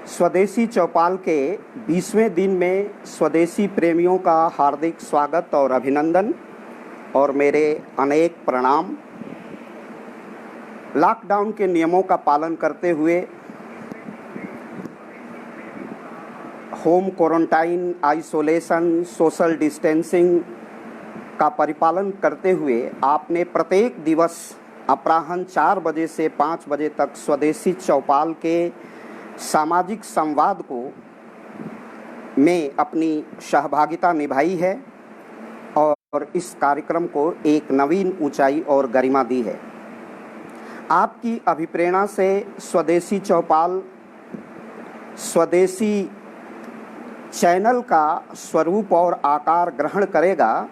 स्वदेशी चौपाल के 20वें दिन में स्वदेशी प्रेमियों का हार्दिक स्वागत और अभिनंदन और मेरे अनेक प्रणाम। लॉकडाउन के नियमों का पालन करते हुए home quarantine, isolation, social distancing का परिपालन करते हुए आपने प्रत्येक दिवस अपराह्न 4 बजे से 5 बजे तक स्वदेशी चौपाल के सामाजिक संवाद को में अपनी सहभागिता निभाई है और इस कार्यक्रम को एक नवीन ऊंचाई और गरिमा दी है। आपकी अभिप्रेरणा से स्वदेशी चौपाल स्वदेशी चैनल का स्वरूप और आकार ग्रहण करेगा,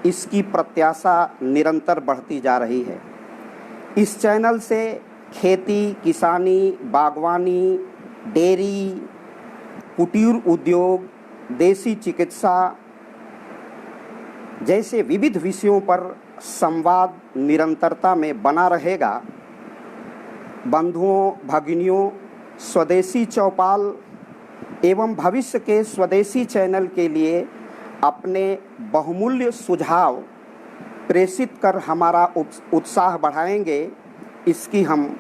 इसकी प्रत्याशा निरंतर बढ़ती जा रही है। इस चैनल से खेती, किसानी, बागवानी, डेयरी, कुटीर उद्योग, देसी चिकित्सा जैसे विविध विषयों पर संवाद निरंतरता में बना रहेगा। बंधुओं, भगिनियों, स्वदेशी चौपाल एवं भविष्य के स्वदेशी चैनल के लिए अपने बहुमूल्य सुझाव प्रेषित कर हमारा उत्साह बढ़ाएंगे, इसकी हम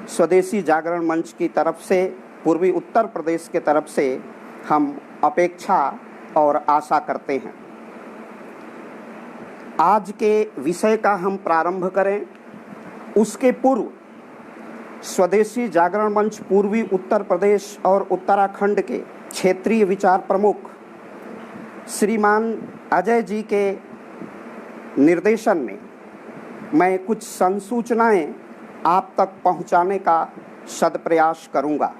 स्वदेशी जागरण मंच की तरफ से, पूर्वी उत्तर प्रदेश के तरफ से हम अपेक्षा और आशा करते हैं। आज के विषय का हम प्रारंभ करें उसके पूर्व स्वदेशी जागरण मंच पूर्वी उत्तर प्रदेश और उत्तराखंड के क्षेत्रीय विचार प्रमुख श्रीमान अजय जी के निर्देशन में मैं कुछ संसूचनाएं आप तक पहुंचाने का सदप्रयास करूंगा।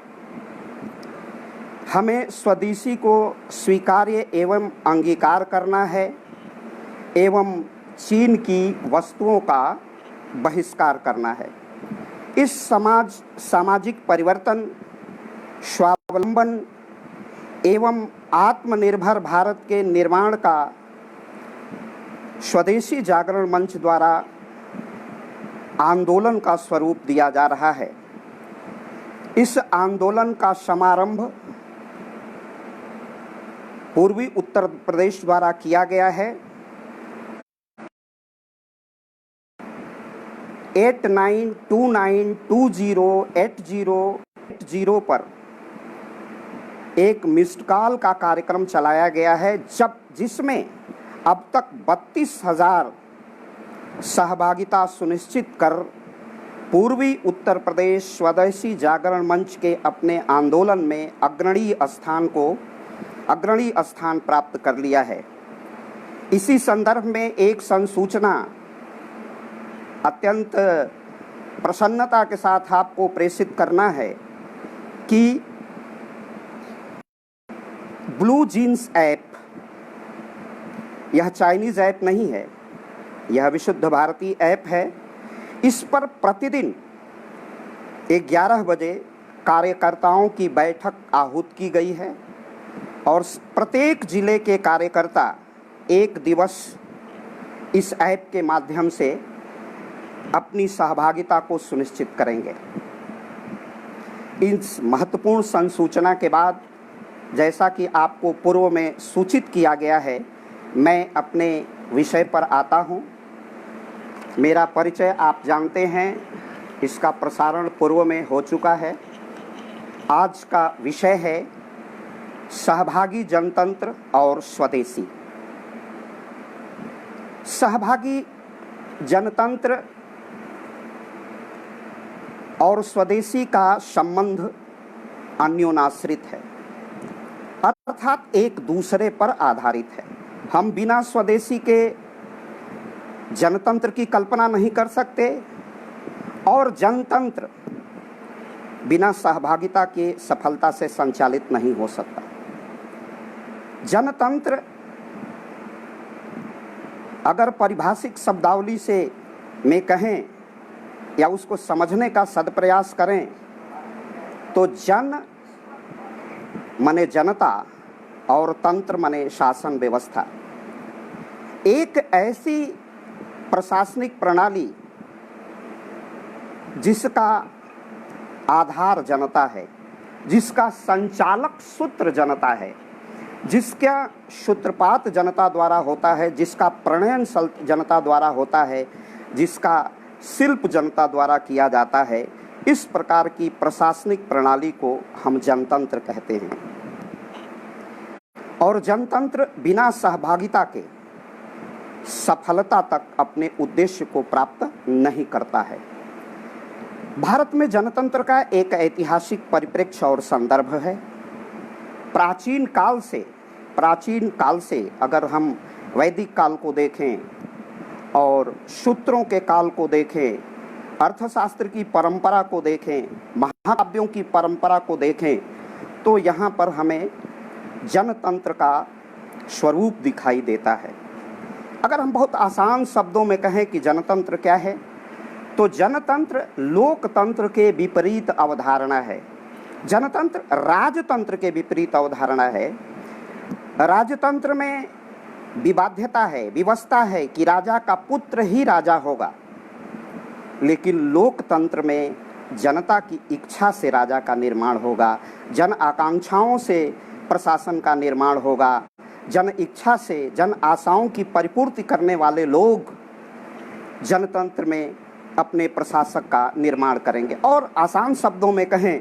हमें स्वदेशी को स्वीकार्य एवं अंगीकार करना है एवं चीन की वस्तुओं का बहिष्कार करना है। इस सामाजिक परिवर्तन, स्वावलंबन एवं आत्मनिर्भर भारत के निर्माण का स्वदेशी जागरण मंच द्वारा आंदोलन का स्वरूप दिया जा रहा है। इस आंदोलन का समारंभ पूर्वी उत्तर प्रदेश द्वारा किया गया है। 8929208080 पर एक मिस्ड कॉल का कार्यक्रम चलाया गया है, जिसमें अब तक 32,000 सहभागिता सुनिश्चित कर पूर्वी उत्तर प्रदेश स्वदेशी जागरण मंच के अपने आंदोलन में अग्रणी स्थान प्राप्त कर लिया है। इसी संदर्भ में एक संसूचना अत्यंत प्रसन्नता के साथ आपको प्रेषित करना है कि ब्लू जीन्स ऐप, यह चाइनीज ऐप नहीं है, यह विशुद्ध भारतीय ऐप है। इस पर प्रतिदिन 11 बजे कार्यकर्ताओं की बैठक आहूत की गई है और प्रत्येक जिले के कार्यकर्ता एक दिवस इस ऐप के माध्यम से अपनी सहभागिता को सुनिश्चित करेंगे। इस महत्वपूर्ण संसूचना के बाद, जैसा कि आपको पूर्व में सूचित किया गया है, मैं अपने विषय पर आता हूं। मेरा परिचय आप जानते हैं, इसका प्रसारण पूर्व में हो चुका है। आज का विषय है सहभागी जनतंत्र और स्वदेशी। सहभागी जनतंत्र और स्वदेशी का संबंध अन्योनाश्रित है, अर्थात एक दूसरे पर आधारित है। हम बिना स्वदेशी के जनतंत्र की कल्पना नहीं कर सकते और जनतंत्र बिना सहभागिता के सफलता से संचालित नहीं हो सकता। जनतंत्र अगर परिभाषिक शब्दावली से में कहें या उसको समझने का सदप्रयास करें तो जन माने जनता और तंत्र माने शासन व्यवस्था। एक ऐसी प्रशासनिक प्रणाली जिसका आधार जनता है, जिसका संचालक सूत्र जनता है, जिसका सूत्रपात जनता द्वारा होता है, जिसका प्रणयन जनता द्वारा होता है, जिसका शिल्प जनता द्वारा किया जाता है, इस प्रकार की प्रशासनिक प्रणाली को हम जनतंत्र कहते हैं। और जनतंत्र बिना सहभागिता के सफलता तक अपने उद्देश्य को प्राप्त नहीं करता है। भारत में जनतंत्र का एक ऐतिहासिक परिप्रेक्ष्य और संदर्भ है। प्राचीन काल से अगर हम वैदिक काल को देखें और सूत्रों के काल को देखें, अर्थशास्त्र की परंपरा को देखें, महाकाव्यों की परंपरा को देखें, तो यहाँ पर हमें जनतंत्र का स्वरूप दिखाई देता है। अगर हम बहुत आसान शब्दों में कहें कि जनतंत्र क्या है, तो जनतंत्र लोकतंत्र के विपरीत अवधारणा है। जनतंत्र राजतंत्र के विपरीत अवधारणा है। राजतंत्र में विबाध्यता है, व्यवस्था है कि राजा का पुत्र ही राजा होगा, लेकिन लोकतंत्र में जनता की इच्छा से राजा का निर्माण होगा, जन आकांक्षाओं से प्रशासन का निर्माण होगा, जन इच्छा से जन आशाओं की परिपूर्ति करने वाले लोग जनतंत्र में अपने प्रशासक का निर्माण करेंगे। और आसान शब्दों में कहें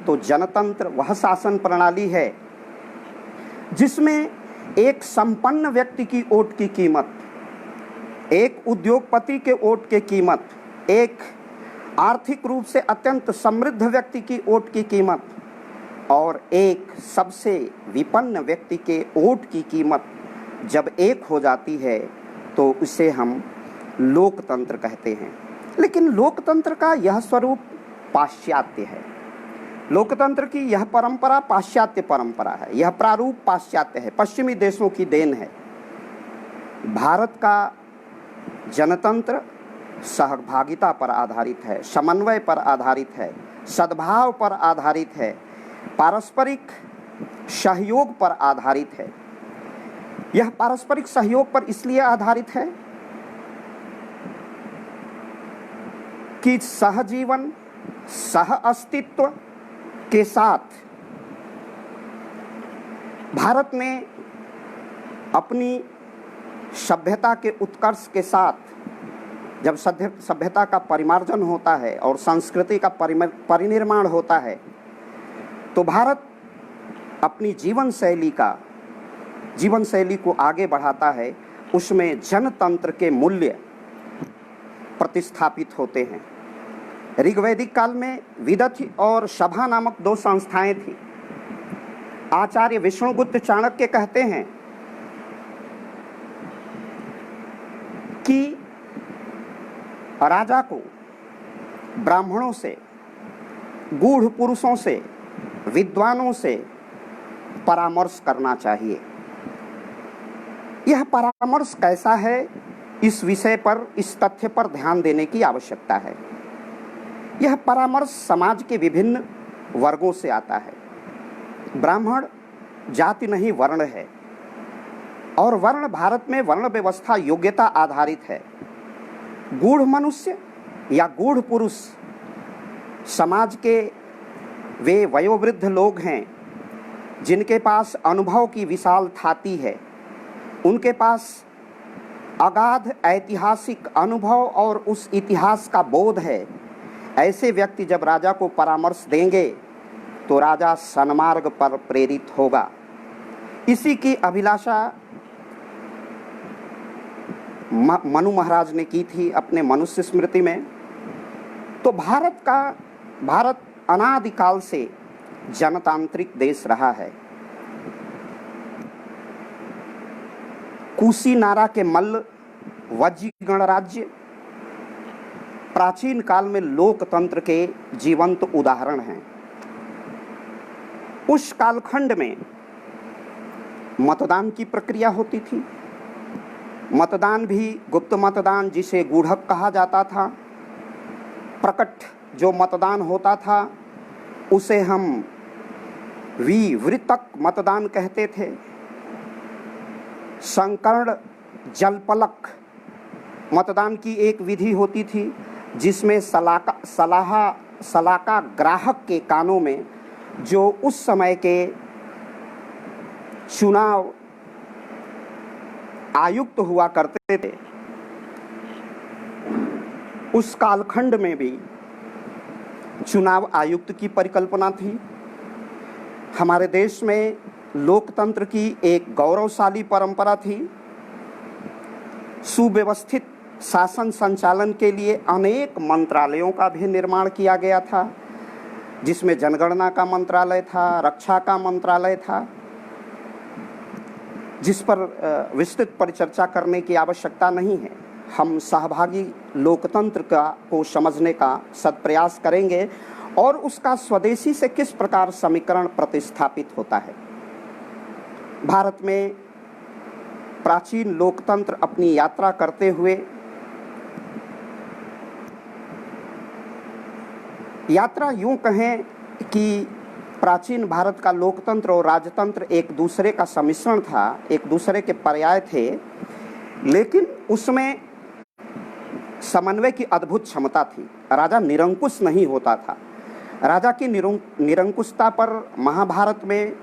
तो जनतंत्र वह शासन प्रणाली है जिसमें एक संपन्न व्यक्ति की वोट की कीमत, एक उद्योगपति के वोट की कीमत, एक आर्थिक रूप से अत्यंत समृद्ध व्यक्ति की वोट की कीमत और एक सबसे विपन्न व्यक्ति के वोट की कीमत जब एक हो जाती है तो उसे हम लोकतंत्र कहते हैं। लेकिन लोकतंत्र का यह स्वरूप पाश्चात्य है। लोकतंत्र की यह परंपरा पाश्चात्य परंपरा है, यह प्रारूप पाश्चात्य है, पश्चिमी देशों की देन है। भारत का जनतंत्र सहभागिता पर आधारित है, समन्वय पर आधारित है, सद्भाव पर आधारित है, पारस्परिक सहयोग पर आधारित है। यह पारस्परिक सहयोग पर इसलिए आधारित है कि सहजीवन, सह अस्तित्व के साथ भारत ने अपनी सभ्यता के उत्कर्ष के साथ जब सभ्यता का परिमार्जन होता है और संस्कृति का परिनिर्माण होता है, तो भारत अपनी जीवन शैली को आगे बढ़ाता है। उसमें जनतंत्र के मूल्य प्रतिस्थापित होते हैं। ऋग्वैदिक काल में विदथि और सभा नामक दो संस्थाएं थी। आचार्य विष्णुगुप्त चाणक्य कहते हैं कि राजा को ब्राह्मणों से, गूढ़ पुरुषों से, विद्वानों से परामर्श करना चाहिए। यह परामर्श कैसा है, इस विषय पर, इस तथ्य पर ध्यान देने की आवश्यकता है। यह परामर्श समाज के विभिन्न वर्गों से आता है। ब्राह्मण जाति नहीं वर्ण है, और वर्ण भारत में वर्ण व्यवस्था योग्यता आधारित है। गूढ़ मनुष्य या गूढ़ पुरुष समाज के वे वयोवृद्ध लोग हैं जिनके पास अनुभव की विशाल थाती है, उनके पास अगाध ऐतिहासिक अनुभव और उस इतिहास का बोध है। ऐसे व्यक्ति जब राजा को परामर्श देंगे तो राजा सन्मार्ग पर प्रेरित होगा। इसी की अभिलाषा मनु महाराज ने की थी अपने मनुष्य स्मृति में। तो भारत अनादिकाल से जनतांत्रिक देश रहा है। कुशीनारा के मल्ल वज्जी गणराज्य प्राचीन काल में लोकतंत्र के जीवंत उदाहरण हैं। उस कालखंड में मतदान की प्रक्रिया होती थी। मतदान भी गुप्त मतदान, जिसे गूढ़क कहा जाता था। प्रकट जो मतदान होता था उसे हम विवृतक मतदान कहते थे। संकर्ण जलपलक मतदान की एक विधि होती थी, जिसमें सलाका ग्राहक के कानों में जो उस समय के चुनाव आयुक्त हुआ करते थे, उस कालखंड में भी चुनाव आयुक्त की परिकल्पना थी। हमारे देश में लोकतंत्र की एक गौरवशाली परंपरा थी। सुव्यवस्थित शासन संचालन के लिए अनेक मंत्रालयों का भी निर्माण किया गया था, जिसमें जनगणना का मंत्रालय था, रक्षा का मंत्रालय था, जिस पर विस्तृत परिचर्चा करने की आवश्यकता नहीं है। हम सहभागी लोकतंत्र को समझने का सत्प्रयास करेंगे और उसका स्वदेशी से किस प्रकार समीकरण प्रतिस्थापित होता है। भारत में प्राचीन लोकतंत्र अपनी यात्रा करते हुए यात्रा यूं कहें कि प्राचीन भारत का लोकतंत्र और राजतंत्र एक दूसरे का सम्मिश्रण था, एक दूसरे के पर्याय थे, लेकिन उसमें समन्वय की अद्भुत क्षमता थी। राजा निरंकुश नहीं होता था। राजा की निरंकुशता पर महाभारत में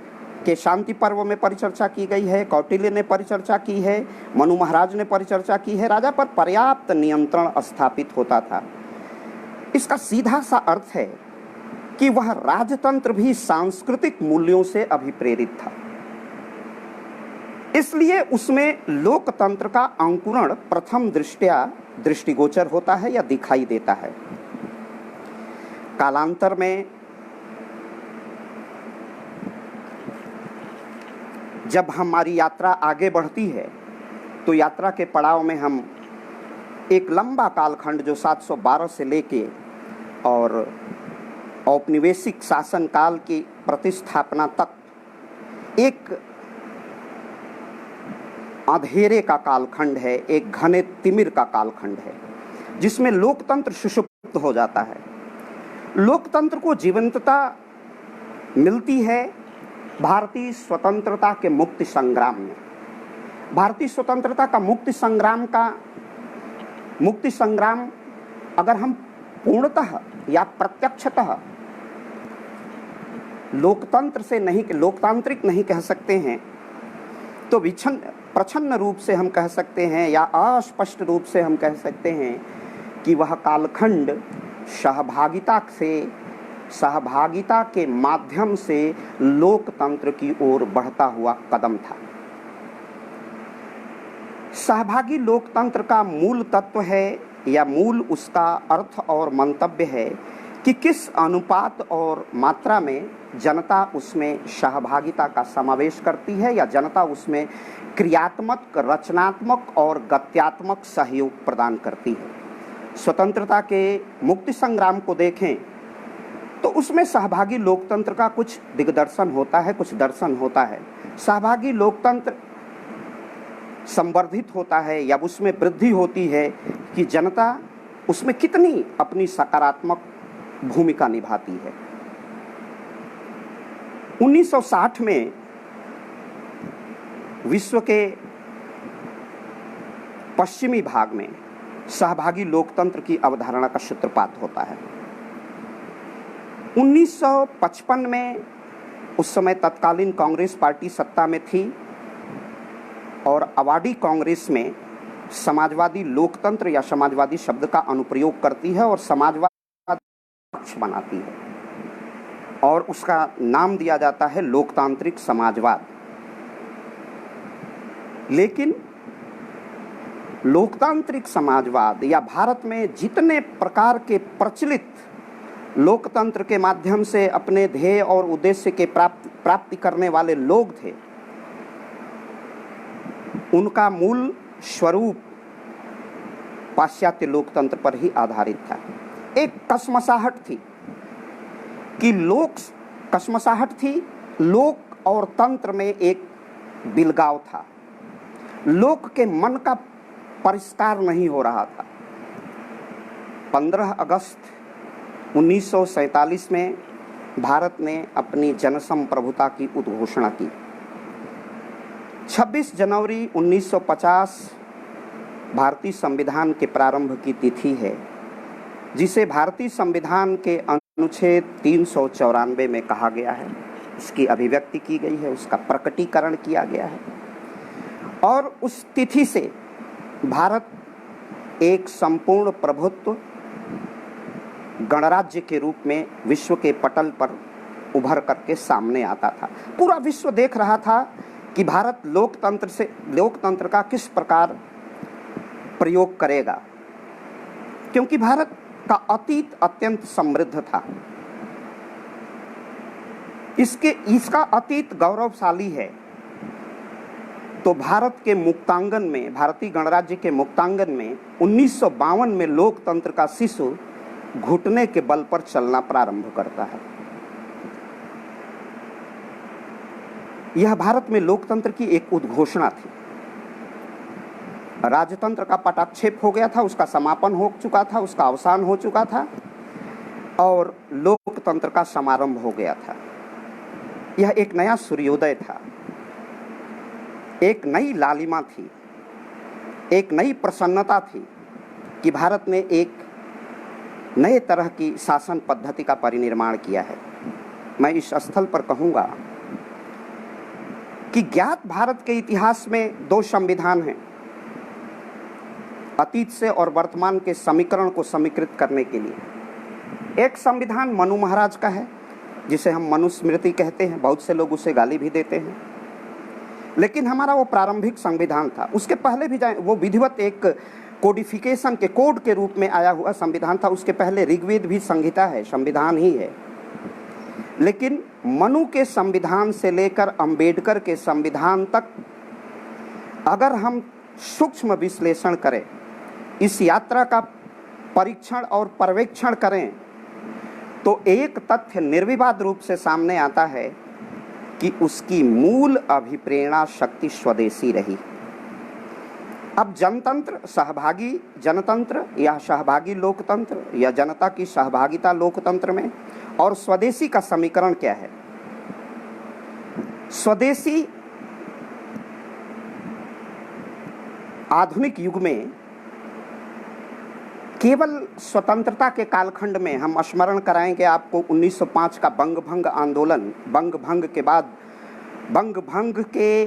के शांति पर्व में परिचर्चा की गई है, कौटिल्य ने परिचर्चा की है, मनु महाराज ने परिचर्चा की है। राजा पर पर्याप्त नियंत्रण स्थापित होता था। इसका सीधा सा अर्थ है कि वह राजतंत्र भी सांस्कृतिक मूल्यों से अभिप्रेरित था। इसलिए उसमें लोकतंत्र का अंकुरण प्रथम दृष्टया दृष्टिगोचर होता है या दिखाई देता है। कालांतर में जब हमारी यात्रा आगे बढ़ती है तो यात्रा के पड़ाव में हम एक लंबा कालखंड जो 712 से लेके और औपनिवेशिक शासन काल की प्रतिस्थापना तक एक अंधेरे का कालखंड है, एक घने तिमिर का कालखंड है, जिसमें लोकतंत्र सुषुप्त हो जाता है। लोकतंत्र को जीवंतता मिलती है भारतीय स्वतंत्रता के मुक्ति संग्राम में। भारतीय स्वतंत्रता का मुक्ति संग्राम अगर हम पूर्णतः या प्रत्यक्षतः लोकतांत्रिक नहीं कह सकते हैं, तो प्रच्छन्न रूप से हम कह सकते हैं या अस्पष्ट रूप से हम कह सकते हैं कि वह कालखंड सहभागिता के माध्यम से लोकतंत्र की ओर बढ़ता हुआ कदम था। सहभागी लोकतंत्र का मूल तत्व है या मूल उसका अर्थ और मंतव्य है कि किस अनुपात और मात्रा में जनता उसमें सहभागिता का समावेश करती है या जनता उसमें क्रियात्मक, रचनात्मक और गत्यात्मक सहयोग प्रदान करती है। स्वतंत्रता के मुक्ति संग्राम को देखें तो उसमें सहभागी लोकतंत्र का कुछ दिग्दर्शन होता है, कुछ दर्शन होता है। सहभागी लोकतंत्र संवर्धित होता है या उसमें वृद्धि होती है कि जनता उसमें कितनी अपनी सकारात्मक भूमिका निभाती है। 1960 में विश्व के पश्चिमी भाग में सहभागी लोकतंत्र की अवधारणा का सूत्रपात होता है। 1955 में उस समय तत्कालीन कांग्रेस पार्टी सत्ता में थी और अवाडी कांग्रेस में समाजवादी लोकतंत्र या समाजवादी शब्द का अनुप्रयोग करती है और समाजवाद पक्ष बनाती है और उसका नाम दिया जाता है लोकतांत्रिक समाजवाद। लेकिन लोकतांत्रिक समाजवाद या भारत में जितने प्रकार के प्रचलित लोकतंत्र के माध्यम से अपने ध्येय और उद्देश्य के प्राप्ति करने वाले लोग थे, उनका मूल स्वरूप पाश्चात्य लोकतंत्र पर ही आधारित था। एक कसमसाहट थी लोक और तंत्र में एक बिलगाव था। लोक के मन का परिष्कार नहीं हो रहा था। 15 अगस्त 1947 में भारत ने अपनी जनसंप्रभुता की उद्घोषणा की। 26 जनवरी 1950 भारतीय संविधान के प्रारंभ की तिथि है, जिसे भारतीय संविधान के अनुच्छेद 394 में कहा गया है, इसकी अभिव्यक्ति की गई है, उसका प्रकटीकरण किया गया है। और उस तिथि से भारत एक संपूर्ण प्रभुत्व गणराज्य के रूप में विश्व के पटल पर उभर करके सामने आता था। पूरा विश्व देख रहा था कि भारत लोकतंत्र का किस प्रकार प्रयोग करेगा, क्योंकि भारत का अतीत अत्यंत समृद्ध था। इसका अतीत गौरवशाली है। तो भारत के मुक्तांगन में, भारतीय गणराज्य के मुक्तांगन में 1952 में लोकतंत्र का शिशु घुटने के बल पर चलना प्रारंभ करता है। यह भारत में लोकतंत्र की एक उद्घोषणा थी। राजतंत्र का पटाक्षेप हो गया था, उसका समापन हो चुका था, उसका अवसान हो चुका था और लोकतंत्र का समारंभ हो गया था। यह एक नया सूर्योदय था, एक नई लालिमा थी, एक नई प्रसन्नता थी कि भारत ने एक नए तरह की शासन पद्धति का परिनिर्माण किया है। मैं इस स्थल पर कहूँगा कि ज्ञात भारत के इतिहास में 2 संविधान हैं, अतीत से और वर्तमान के समीकरण को समीकृत करने के लिए। एक संविधान मनु महाराज का है, जिसे हम मनुस्मृति कहते हैं, बहुत से लोग उसे गाली भी देते हैं, लेकिन हमारा वो प्रारंभिक संविधान था। उसके पहले भी वो विधिवत एक कोडिफिकेशन के कोड के रूप में आया हुआ संविधान था। उसके पहले ऋग्वेद भी संहिता है, संविधान ही है। लेकिन मनु के संविधान से लेकर अंबेडकर के संविधान तक अगर हम सूक्ष्म विश्लेषण करें, इस यात्रा का परीक्षण और पर्यवेक्षण करें, तो एक तथ्य निर्विवाद रूप से सामने आता है कि उसकी मूल अभिप्रेरणा शक्ति स्वदेशी रही। अब जनतंत्र, सहभागी जनतंत्र या सहभागी लोकतंत्र या जनता की सहभागिता लोकतंत्र में और स्वदेशी का समीकरण क्या है? स्वदेशी आधुनिक युग में केवल स्वतंत्रता के कालखंड में, हम स्मरण कराएंगे आपको 1905 का बंग भंग आंदोलन, बंग भंग के बाद बंग भंग के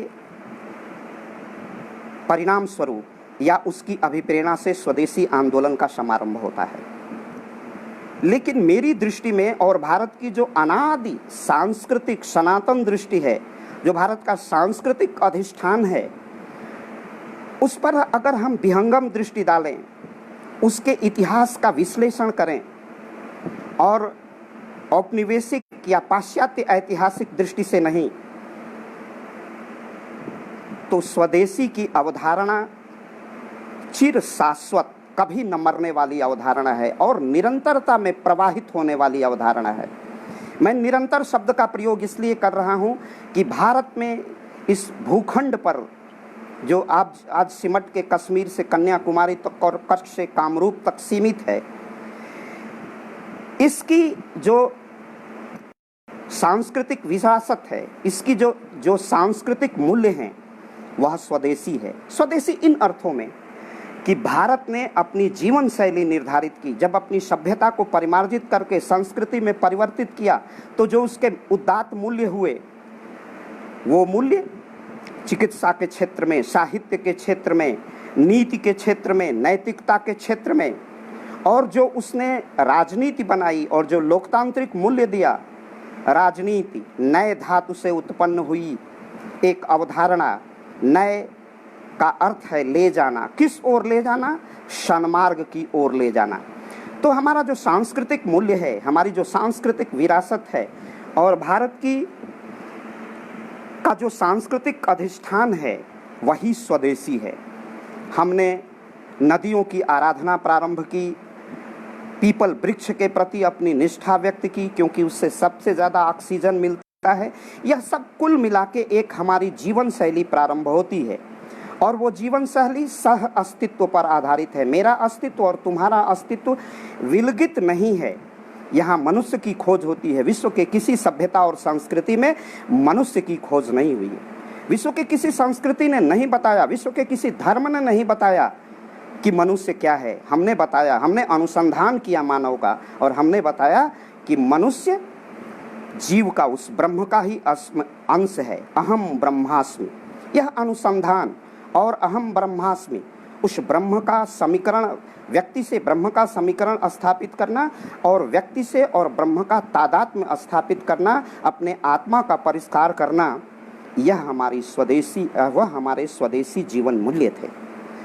परिणाम स्वरूप या उसकी अभिप्रेरणा से स्वदेशी आंदोलन का समारंभ होता है। लेकिन मेरी दृष्टि में और भारत की जो अनादि सांस्कृतिक सनातन दृष्टि है, जो भारत का सांस्कृतिक अधिष्ठान है, उस पर अगर हम विहंगम दृष्टि डालें, उसके इतिहास का विश्लेषण करें और औपनिवेशिक या पाश्चात्य ऐतिहासिक दृष्टि से नहीं, तो स्वदेशी की अवधारणा चिर शाश्वत, कभी न मरने वाली अवधारणा है और निरंतरता में प्रवाहित होने वाली अवधारणा है। मैं निरंतर शब्द का प्रयोग इसलिए कर रहा हूं कि भारत में इस भूखंड पर जो आज सिमट के कश्मीर से कन्याकुमारी तक और कच्छ से कामरूप तक सीमित है, इसकी जो सांस्कृतिक विरासत है, इसकी जो सांस्कृतिक मूल्य हैं, वह स्वदेशी है। स्वदेशी इन अर्थों में कि भारत ने अपनी जीवन शैली निर्धारित की, जब अपनी सभ्यता को परिमार्जित करके संस्कृति में परिवर्तित किया, तो जो उसके उदात्त मूल्य हुए, वो मूल्य चिकित्सा के क्षेत्र में, साहित्य के क्षेत्र में, नीति के क्षेत्र में, नैतिकता के क्षेत्र में, और जो उसने राजनीति बनाई और जो लोकतांत्रिक मूल्य दिया, राजनीति नए धातु से उत्पन्न हुई एक अवधारणा। नए का अर्थ है ले जाना, किस ओर ले जाना? सन्मार्ग की ओर ले जाना। तो हमारा जो सांस्कृतिक मूल्य है, हमारी जो सांस्कृतिक विरासत है और भारत की का जो सांस्कृतिक अधिष्ठान है, वही स्वदेशी है। हमने नदियों की आराधना प्रारंभ की, पीपल वृक्ष के प्रति अपनी निष्ठा व्यक्त की, क्योंकि उससे सबसे ज़्यादा ऑक्सीजन मिलता है। यह सब कुल मिला के एक हमारी जीवन शैली प्रारंभ होती है और वो जीवन शैली सह अस्तित्व पर आधारित है। मेरा अस्तित्व और तुम्हारा अस्तित्व विलगित नहीं है, यहाँ मनुष्य की खोज होती है। विश्व के किसी सभ्यता और संस्कृति में मनुष्य की खोज नहीं हुई है। विश्व के किसी संस्कृति ने नहीं बताया, विश्व के किसी धर्म ने नहीं बताया कि मनुष्य क्या है। हमने बताया, हमने अनुसंधान किया मानव का, और हमने बताया कि मनुष्य जीव का, उस ब्रह्म का ही अंश है। अहम ब्रह्मास्मि, यह अनुसंधान। और अहम ब्रह्मास्मि, उस ब्रह्म का समीकरण, व्यक्ति से ब्रह्म का समीकरण स्थापित करना और व्यक्ति से और ब्रह्म का तादात्म्य स्थापित करना, अपने आत्मा का परिष्कार करना, यह हमारी स्वदेशी, वह हमारे स्वदेशी जीवन मूल्य थे।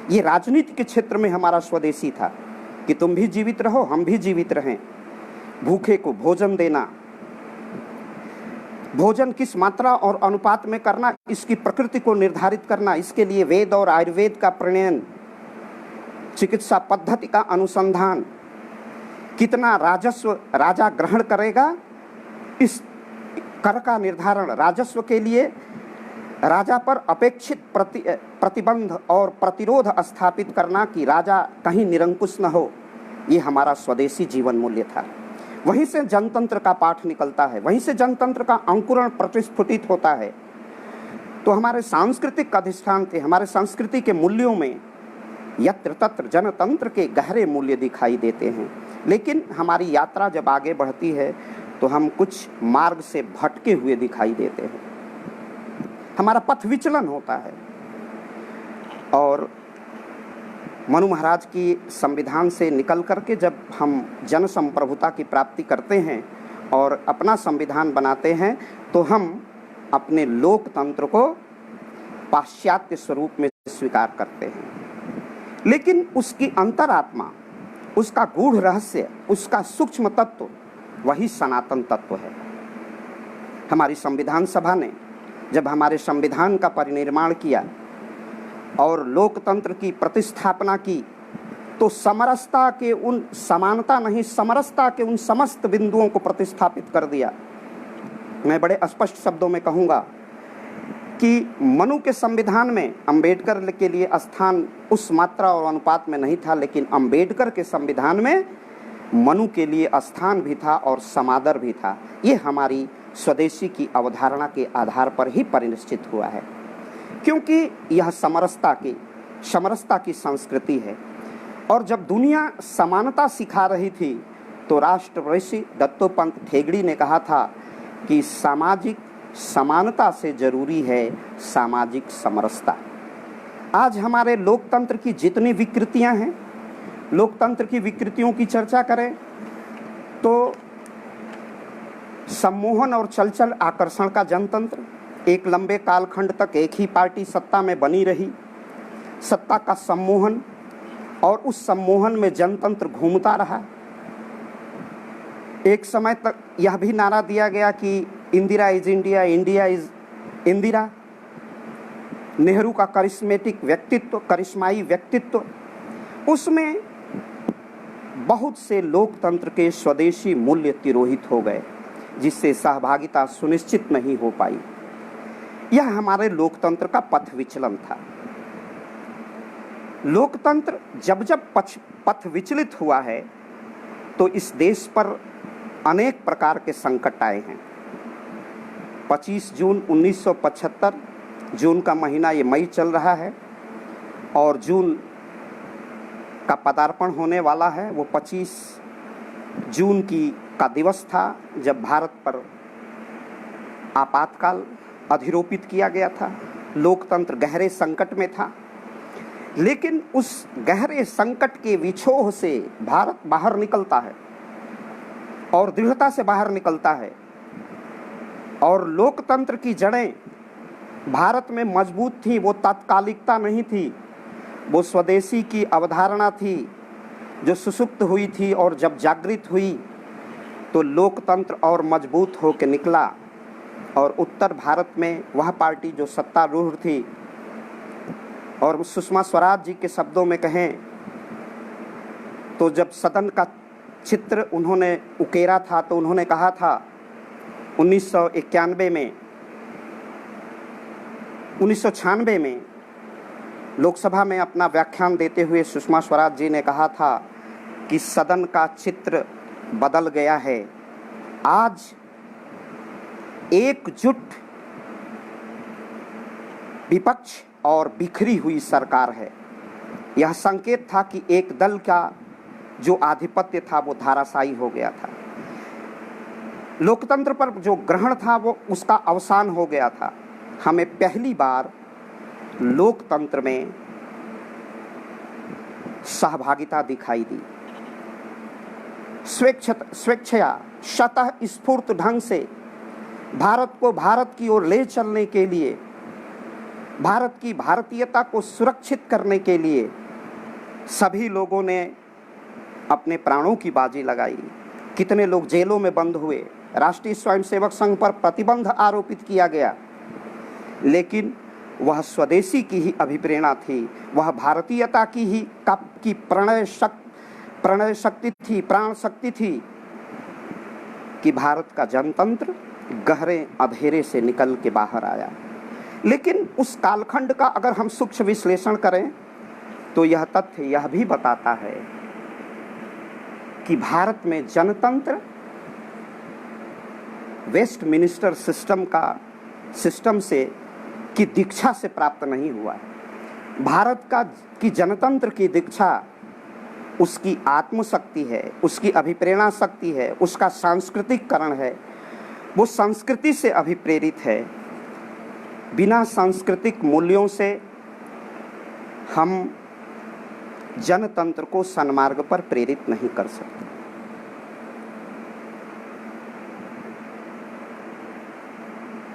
ये राजनीति के क्षेत्र में हमारा स्वदेशी था कि तुम भी जीवित रहो, हम भी जीवित रहें। भूखे को भोजन देना, भोजन किस मात्रा और अनुपात में करना, इसकी प्रकृति को निर्धारित करना, इसके लिए वेद और आयुर्वेद का प्रणयन, चिकित्सा पद्धति का अनुसंधान, कितना राजस्व राजा ग्रहण करेगा, इस कर का निर्धारण, राजस्व के लिए राजा पर अपेक्षित प्रतिबंध और प्रतिरोध स्थापित करना कि राजा कहीं निरंकुश न हो, ये हमारा स्वदेशी जीवन मूल्य था। वहीं से जनतंत्र का पाठ निकलता है, वहीं से जनतंत्र का अंकुरण प्रतिस्फुटित होता है। तो हमारे सांस्कृतिक अधिष्ठान थे, हमारे संस्कृति के मूल्यों में यत्र तत्र जनतंत्र के गहरे मूल्य दिखाई देते हैं। लेकिन हमारी यात्रा जब आगे बढ़ती है तो हम कुछ मार्ग से भटके हुए दिखाई देते हैं, हमारा पथ विचलन होता है। और मनु महाराज की संविधान से निकल करके जब हम जन संप्रभुता की प्राप्ति करते हैं और अपना संविधान बनाते हैं, तो हम अपने लोकतंत्र को पाश्चात्य स्वरूप में स्वीकार करते हैं। लेकिन उसकी अंतरात्मा, उसका गूढ़ रहस्य, उसका सूक्ष्म तत्व वही सनातन तत्व है। हमारी संविधान सभा ने जब हमारे संविधान का परिनिर्माण किया और लोकतंत्र की प्रतिस्थापना की, तो समरसता के उन, समानता नहीं, समरसता के उन समस्त बिंदुओं को प्रतिस्थापित कर दिया। मैं बड़े स्पष्ट शब्दों में कहूँगा कि मनु के संविधान में अंबेडकर के लिए स्थान उस मात्रा और अनुपात में नहीं था, लेकिन अंबेडकर के संविधान में मनु के लिए स्थान भी था और समादर भी था। ये हमारी स्वदेशी की अवधारणा के आधार पर ही परिनिश्चित हुआ है, क्योंकि यह समरसता की संस्कृति है। और जब दुनिया समानता सिखा रही थी तो राष्ट्रऋषि दत्तोपंत ठेंगड़ी ने कहा था कि सामाजिक समानता से जरूरी है सामाजिक समरसता। आज हमारे लोकतंत्र की जितनी विकृतियां हैं, लोकतंत्र की विकृतियों की चर्चा करें तो सम्मोहन और चलचल आकर्षण का जनतंत्र, एक लंबे कालखंड तक एक ही पार्टी सत्ता में बनी रही, सत्ता का सम्मोहन, और उस सम्मोहन में जनतंत्र घूमता रहा। एक समय तक यह भी नारा दिया गया कि Indira is India, India is Indira. Nehru का करिश्मेटिक व्यक्तित्व, करिश्माई व्यक्तित्व, उसमें बहुत से लोकतंत्र के स्वदेशी मूल्य तिरोहित हो गए, जिससे सहभागिता सुनिश्चित नहीं हो पाई। यह हमारे लोकतंत्र का पथ विचलन था। लोकतंत्र जब जब पथ विचलित हुआ है तो इस देश पर अनेक प्रकार के संकट आए हैं। 25 जून 1975, जून का महीना, ये मई चल रहा है और जून का पदार्पण होने वाला है। वो 25 जून का दिवस था जब भारत पर आपातकाल अधिरोपित किया गया था। लोकतंत्र गहरे संकट में था, लेकिन उस गहरे संकट के विछोह से भारत बाहर निकलता है और दृढ़ता से बाहर निकलता है। और लोकतंत्र की जड़ें भारत में मजबूत थी, वो तात्कालिकता नहीं थी, वो स्वदेशी की अवधारणा थी जो सुसुप्त हुई थी, और जब जागृत हुई तो लोकतंत्र और मजबूत होकर निकला। और उत्तर भारत में वह पार्टी जो सत्तारूढ़ थी, और सुषमा स्वराज जी के शब्दों में कहें तो जब सदन का चित्र उन्होंने उकेरा था तो उन्होंने कहा था 1996 में लोकसभा में अपना व्याख्यान देते हुए सुषमा स्वराज जी ने कहा था कि सदन का चित्र बदल गया है, आज एकजुट विपक्ष और बिखरी हुई सरकार है। यह संकेत था कि एक दल का जो आधिपत्य था वो धाराशायी हो गया था। लोकतंत्र पर जो ग्रहण था वो उसका अवसान हो गया था। हमें पहली बार लोकतंत्र में सहभागिता दिखाई दी। स्वेच्छया शतः स्फूर्त ढंग से भारत को भारत की ओर ले चलने के लिए, भारत की भारतीयता को सुरक्षित करने के लिए सभी लोगों ने अपने प्राणों की बाजी लगाई। कितने लोग जेलों में बंद हुए, राष्ट्रीय स्वयंसेवक संघ पर प्रतिबंध आरोपित किया गया, लेकिन वह स्वदेशी की ही अभिप्रेरणा थी, वह भारतीयता की ही की प्रणय शक्ति थी, प्राण शक्ति थी कि भारत का जनतंत्र गहरे अंधेरे से निकल के बाहर आया। लेकिन उस कालखंड का अगर हम सूक्ष्म विश्लेषण करें तो यह तथ्य यह भी बताता है कि भारत में जनतंत्र वेस्टमिनिस्टर सिस्टम से की दीक्षा से प्राप्त नहीं हुआ है। भारत की जनतंत्र की दीक्षा उसकी आत्मशक्ति है, उसकी अभिप्रेरणा शक्ति है, उसका सांस्कृतिककरण है, वो संस्कृति से अभिप्रेरित है। बिना सांस्कृतिक मूल्यों से हम जनतंत्र को सन्मार्ग पर प्रेरित नहीं कर सकते।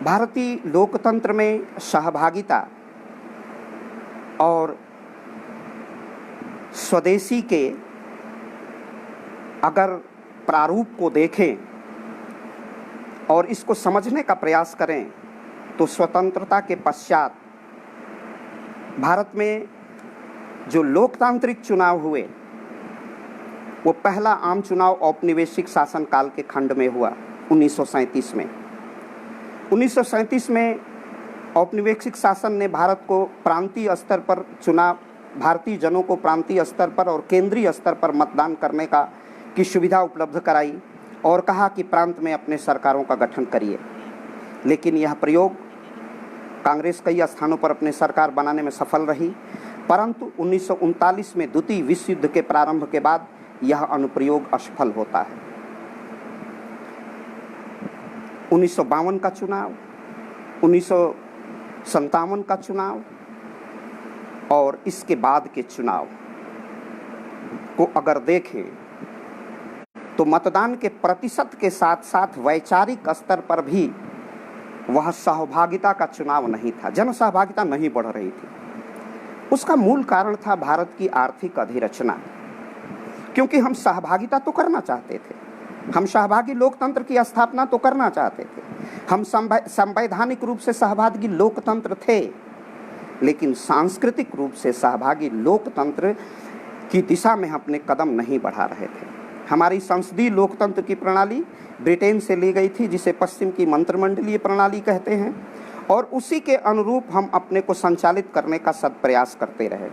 भारतीय लोकतंत्र में सहभागिता और स्वदेशी के अगर प्रारूप को देखें और इसको समझने का प्रयास करें तो स्वतंत्रता के पश्चात भारत में जो लोकतांत्रिक चुनाव हुए वो पहला आम चुनाव औपनिवेशिक शासनकाल के खंड में हुआ 1937 में। 1937 में औपनिवेशिक शासन ने भारत को प्रांतीय स्तर पर चुनाव, भारतीय जनों को प्रांतीय स्तर पर और केंद्रीय स्तर पर मतदान करने की सुविधा उपलब्ध कराई और कहा कि प्रांत में अपने सरकारों का गठन करिए। लेकिन यह प्रयोग कांग्रेस कई स्थानों पर अपने सरकार बनाने में सफल रही, परंतु 1939 में द्वितीय विश्व युद्ध के प्रारंभ के बाद यह अनुप्रयोग असफल होता है। 1952 का चुनाव, 1957 का चुनाव और इसके बाद के चुनाव को अगर देखें तो मतदान के प्रतिशत के साथ साथ वैचारिक स्तर पर भी वह सहभागिता का चुनाव नहीं था, जन सहभागिता नहीं बढ़ रही थी। उसका मूल कारण था भारत की आर्थिक अधिरचना, क्योंकि हम सहभागिता तो करना चाहते थे, हम सहभागी लोकतंत्र की स्थापना तो करना चाहते थे, हम संवैधानिक रूप से सहभागी लोकतंत्र थे, लेकिन सांस्कृतिक रूप से सहभागी लोकतंत्र की दिशा में अपने कदम नहीं बढ़ा रहे थे। हमारी संसदीय लोकतंत्र की प्रणाली ब्रिटेन से ली गई थी, जिसे पश्चिम की मंत्रिमंडलीय प्रणाली कहते हैं, और उसी के अनुरूप हम अपने को संचालित करने का सदप्रयास करते रहे।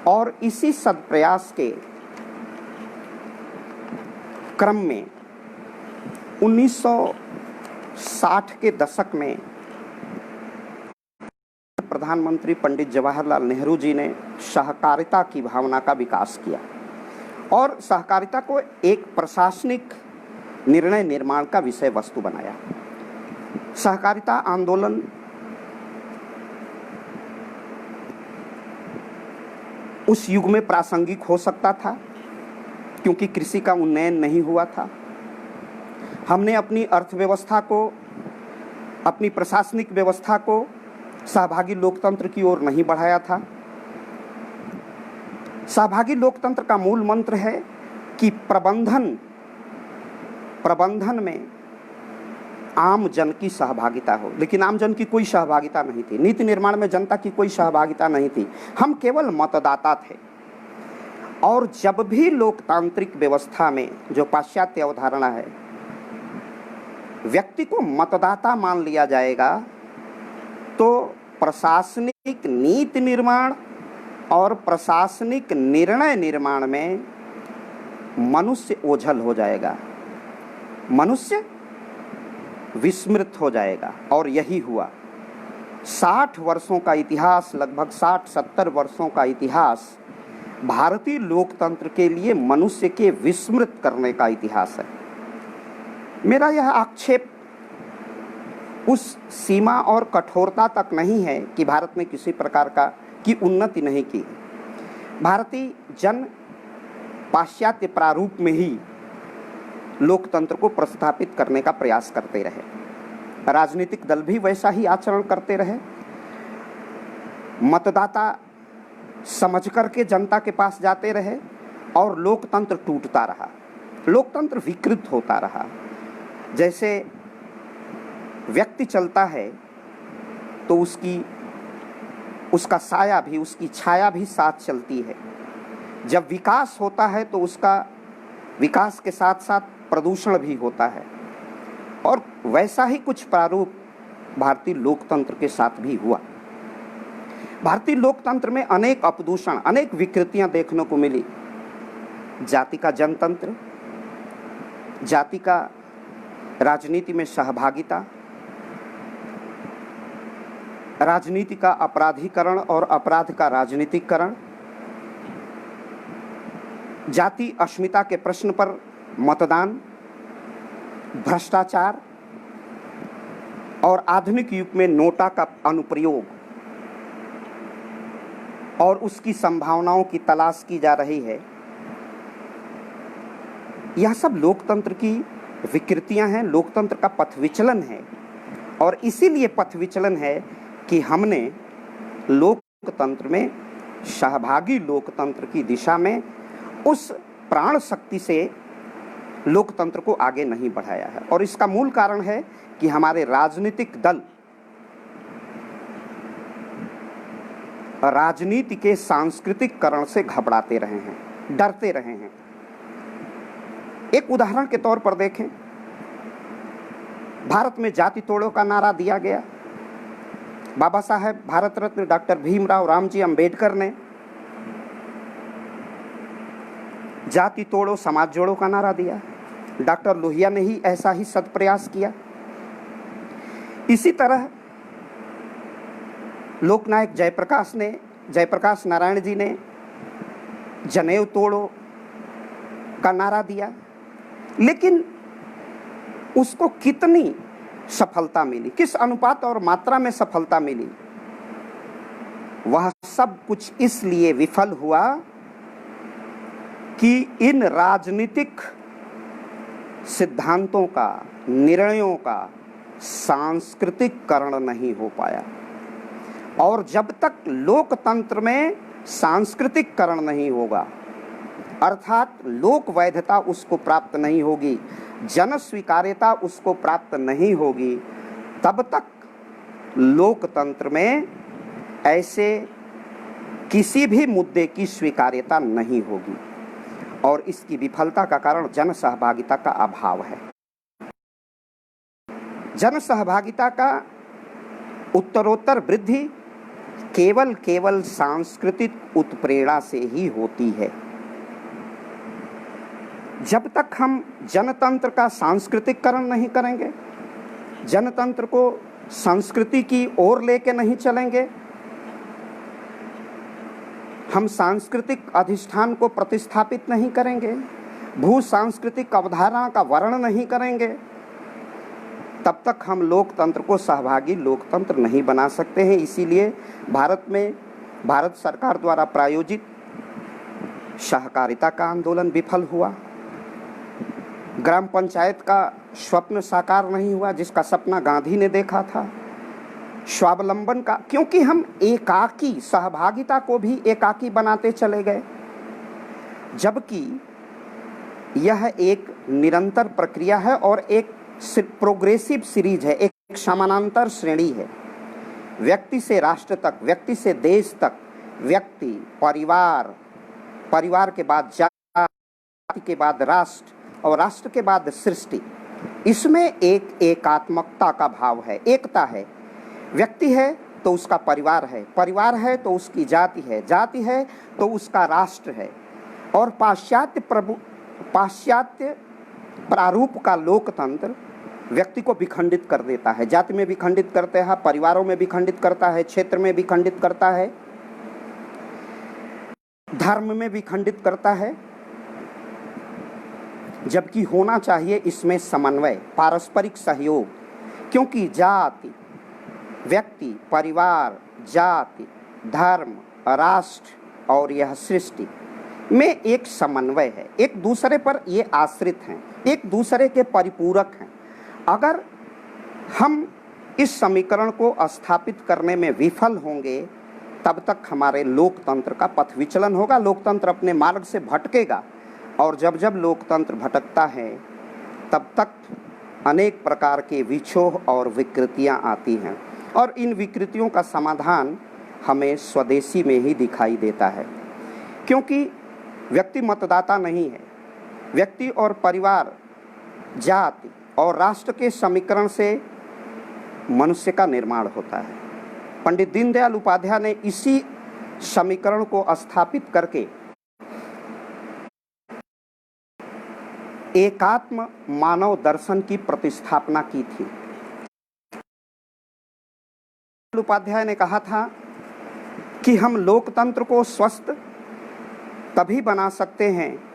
और इसी सदप्रयास के क्रम में 1960 के दशक में प्रधानमंत्री पंडित जवाहरलाल नेहरू जी ने सहकारिता की भावना का विकास किया और सहकारिता को एक प्रशासनिक निर्णय निर्माण का विषय वस्तु बनाया। सहकारिता आंदोलन उस युग में प्रासंगिक हो सकता था क्योंकि कृषि का उन्नयन नहीं हुआ था। हमने अपनी अर्थव्यवस्था को, अपनी प्रशासनिक व्यवस्था को सहभागी लोकतंत्र की ओर नहीं बढ़ाया था। सहभागी लोकतंत्र का मूल मंत्र है कि प्रबंधन में आम जन की सहभागिता हो, लेकिन आम जन की कोई सहभागिता नहीं थी। नीति निर्माण में जनता की कोई सहभागिता नहीं थी, हम केवल मतदाता थे। और जब भी लोकतांत्रिक व्यवस्था में, जो पाश्चात्य अवधारणा है, व्यक्ति को मतदाता मान लिया जाएगा तो प्रशासनिक नीति निर्माण और प्रशासनिक निर्णय निर्माण में मनुष्य ओझल हो जाएगा, मनुष्य विस्मृत हो जाएगा। और यही हुआ। 60 वर्षों का इतिहास, लगभग 60-70 वर्षों का इतिहास भारतीय लोकतंत्र के लिए मनुष्य के विस्मृत करने का इतिहास है। मेरा यह आक्षेप उस सीमा और कठोरता तक नहीं है कि भारत ने किसी प्रकार की उन्नति नहीं की। भारतीय जन पाश्चात्य प्रारूप में ही लोकतंत्र को प्रस्थापित करने का प्रयास करते रहे। राजनीतिक दल भी वैसा ही आचरण करते रहे। मतदाता समझ करके जनता के पास जाते रहे और लोकतंत्र टूटता रहा, लोकतंत्र विकृत होता रहा। जैसे व्यक्ति चलता है तो उसका साया भी, उसकी छाया भी साथ चलती है। जब विकास होता है तो उसका विकास के साथ साथ प्रदूषण भी होता है, और वैसा ही कुछ प्रारूप भारतीय लोकतंत्र के साथ भी हुआ। भारतीय लोकतंत्र में अनेक अपदूषण, अनेक विकृतियां देखने को मिली। जाति का जनतंत्र, जाति का राजनीति में सहभागिता, राजनीति का अपराधीकरण और अपराध का राजनीतिकरण, जाति अस्मिता के प्रश्न पर मतदान, भ्रष्टाचार और आधुनिक युग में नोटा का अनुप्रयोग और उसकी संभावनाओं की तलाश की जा रही है। यह सब लोकतंत्र की विकृतियां हैं, लोकतंत्र का पथ विचलन है। और इसीलिए पथ विचलन है कि हमने लोकतंत्र में, सहभागी लोकतंत्र की दिशा में उस प्राण शक्ति से लोकतंत्र को आगे नहीं बढ़ाया है। और इसका मूल कारण है कि हमारे राजनीतिक दल राजनीति के सांस्कृतिककरण से घबराते रहे हैं, डरते रहे हैं। एक उदाहरण के तौर पर देखें, भारत में जाति तोड़ो का नारा दिया गया। बाबा साहेब भारत रत्न डॉक्टर भीमराव रामजी अंबेडकर ने जाति तोड़ो समाज जोड़ो का नारा दिया। डॉक्टर लोहिया ने ही ऐसा ही सत्प्रयास किया। इसी तरह लोकनायक जयप्रकाश नारायण जी ने जनेऊ तोड़ो का नारा दिया। लेकिन उसको कितनी सफलता मिली, किस अनुपात और मात्रा में सफलता मिली, वह सब कुछ इसलिए विफल हुआ कि इन राजनीतिक सिद्धांतों का, निर्णयों का सांस्कृतिककरण नहीं हो पाया। और जब तक लोकतंत्र में सांस्कृतिककरण नहीं होगा, अर्थात लोक वैधता उसको प्राप्त नहीं होगी, जन स्वीकार्यता उसको प्राप्त नहीं होगी, तब तक लोकतंत्र में ऐसे किसी भी मुद्दे की स्वीकार्यता नहीं होगी। और इसकी विफलता का कारण जन सहभागिता का अभाव है। जन सहभागिता का उत्तरोत्तर वृद्धि केवल सांस्कृतिक उत्प्रेरणा से ही होती है। जब तक हम जनतंत्र का सांस्कृतिककरण नहीं करेंगे, जनतंत्र को संस्कृति की ओर लेके नहीं चलेंगे, हम सांस्कृतिक अधिष्ठान को प्रतिस्थापित नहीं करेंगे, भू सांस्कृतिक अवधारणा का वर्ण नहीं करेंगे, तब तक हम लोकतंत्र को सहभागी लोकतंत्र नहीं बना सकते हैं। इसीलिए भारत में भारत सरकार द्वारा प्रायोजित सहकारिता का आंदोलन विफल हुआ। ग्राम पंचायत का स्वप्न साकार नहीं हुआ, जिसका सपना गांधी ने देखा था। स्वावलंबन का, क्योंकि हम एकाकी, सहभागिता को भी एकाकी बनाते चले गए, जबकि यह एक निरंतर प्रक्रिया है और एक प्रोग्रेसिव सीरीज है, एक समानांतर श्रेणी है। व्यक्ति से राष्ट्र तक, व्यक्ति से देश तक, व्यक्ति, परिवार, परिवार के बाद जाति के बाद राष्ट्र और राष्ट्र के बाद सृष्टि। इसमें एक एकात्मकता का भाव है, एकता है। व्यक्ति है तो उसका परिवार है, परिवार है तो उसकी जाति है, जाति है तो उसका राष्ट्र है। और पाश्चात्य प्रारूप का लोकतंत्र व्यक्ति को विखंडित कर देता है। जाति में विखंडित करते हैं, परिवारों में विखंडित करता है, क्षेत्र में विखंडित करता है, धर्म में विखंडित करता है, जबकि होना चाहिए इसमें समन्वय, पारस्परिक सहयोग। क्योंकि जाति, व्यक्ति, परिवार, जाति, धर्म, राष्ट्र और यह सृष्टि में एक समन्वय है, एक दूसरे पर ये आश्रित हैं, एक दूसरे के परिपूरक हैं। अगर हम इस समीकरण को स्थापित करने में विफल होंगे तब तक हमारे लोकतंत्र का पथ विचलन होगा, लोकतंत्र अपने मार्ग से भटकेगा। और जब जब लोकतंत्र भटकता है तब तक अनेक प्रकार के विक्षोभ और विकृतियां आती हैं, और इन विकृतियों का समाधान हमें स्वदेशी में ही दिखाई देता है। क्योंकि व्यक्ति मतदाता नहीं है, व्यक्ति और परिवार, जाति और राष्ट्र के समीकरण से मनुष्य का निर्माण होता है। पंडित दीनदयाल उपाध्याय ने इसी समीकरण को स्थापित करके एकात्म मानव दर्शन की प्रतिस्थापना की थी। उपाध्याय ने कहा था कि हम लोकतंत्र को स्वस्थ तभी बना सकते हैं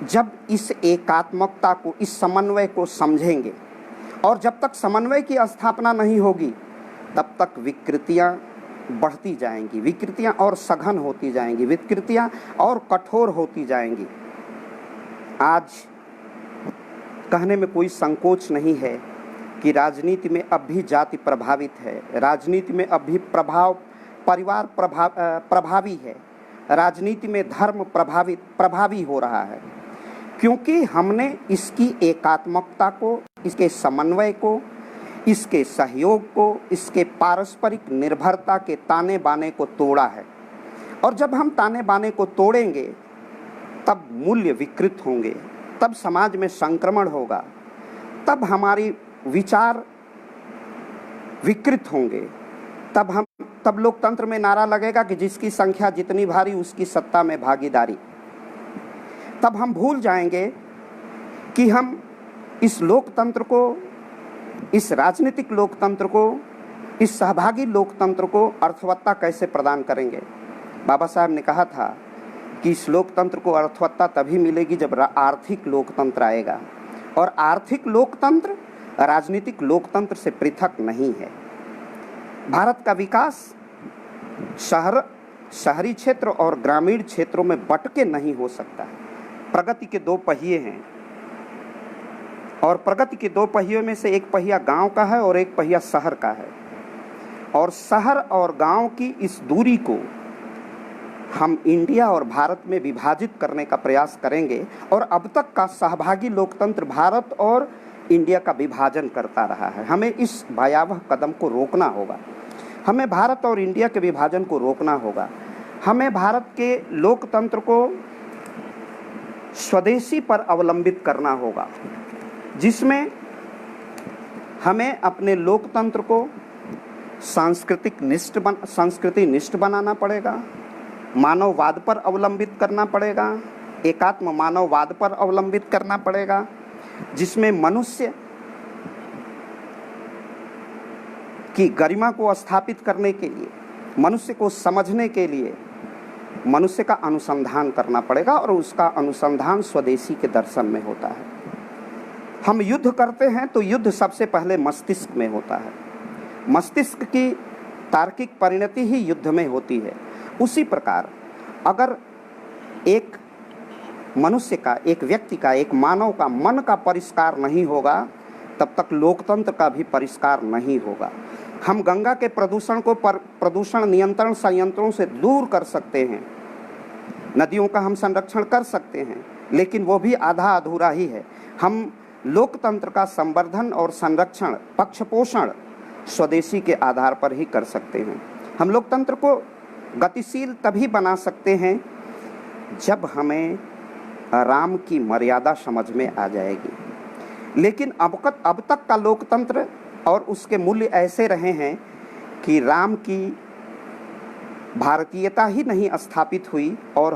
जब इस एकात्मकता को, इस समन्वय को समझेंगे, और जब तक समन्वय की स्थापना नहीं होगी तब तक विकृतियां बढ़ती जाएंगी, विकृतियां और सघन होती जाएंगी, विकृतियां और कठोर होती जाएंगी। आज कहने में कोई संकोच नहीं है कि राजनीति में अब भी जाति प्रभावित है, राजनीति में अब भी परिवार प्रभावी है, राजनीति में धर्म प्रभावी हो रहा है। क्योंकि हमने इसकी एकात्मकता को, इसके समन्वय को, इसके सहयोग को, इसके पारस्परिक निर्भरता के ताने बाने को तोड़ा है। और जब हम ताने बाने को तोड़ेंगे तब मूल्य विकृत होंगे, तब समाज में संक्रमण होगा, तब हमारी विचार विकृत होंगे, तब लोकतंत्र में नारा लगेगा कि जिसकी संख्या जितनी भारी उसकी सत्ता में भागीदारी। तब हम भूल जाएंगे कि हम इस लोकतंत्र को, इस राजनीतिक लोकतंत्र को, इस सहभागी लोकतंत्र को अर्थवत्ता कैसे प्रदान करेंगे। बाबा साहब ने कहा था कि इस लोकतंत्र को अर्थवत्ता तभी मिलेगी जब आर्थिक लोकतंत्र आएगा, और आर्थिक लोकतंत्र राजनीतिक लोकतंत्र से पृथक नहीं है। भारत का विकास शहरी क्षेत्र और ग्रामीण क्षेत्रों में बंट नहीं हो सकता है। प्रगति के दो पहिए हैं, और प्रगति के दो पहियों में से एक पहिया गांव का है और एक पहिया शहर का है। और शहर और गांव की इस दूरी को हम इंडिया और भारत में विभाजित करने का प्रयास करेंगे, और अब तक का सहभागी लोकतंत्र भारत और इंडिया का विभाजन करता रहा है। हमें इस भयावह कदम को रोकना होगा, हमें भारत और इंडिया के विभाजन को रोकना होगा। हमें भारत के लोकतंत्र को स्वदेशी पर अवलंबित करना होगा, जिसमें हमें अपने लोकतंत्र को संस्कृति निष्ठ बनाना पड़ेगा, मानववाद पर अवलंबित करना पड़ेगा, एकात्म मानववाद पर अवलंबित करना पड़ेगा, जिसमें मनुष्य की गरिमा को स्थापित करने के लिए, मनुष्य को समझने के लिए मनुष्य का अनुसंधान करना पड़ेगा, और उसका अनुसंधान स्वदेशी के दर्शन में होता है। हम युद्ध करते हैं तो युद्ध सबसे पहले मस्तिष्क में होता है, मस्तिष्क की तार्किक परिणति ही युद्ध में होती है। उसी प्रकार अगर एक मनुष्य का, एक व्यक्ति का, एक मानव का मन का परिष्कार नहीं होगा तब तक लोकतंत्र का भी परिष्कार नहीं होगा। हम गंगा के प्रदूषण को प्रदूषण नियंत्रण संयंत्रों से दूर कर सकते हैं, नदियों का हम संरक्षण कर सकते हैं, लेकिन वो भी आधा अधूरा ही है। हम लोकतंत्र का संवर्धन और संरक्षण, पक्षपोषण स्वदेशी के आधार पर ही कर सकते हैं। हम लोकतंत्र को गतिशील तभी बना सकते हैं जब हमें राम की मर्यादा समझ में आ जाएगी। लेकिन अब तक का लोकतंत्र और उसके मूल्य ऐसे रहे हैं कि राम की भारतीयता ही नहीं स्थापित हुई और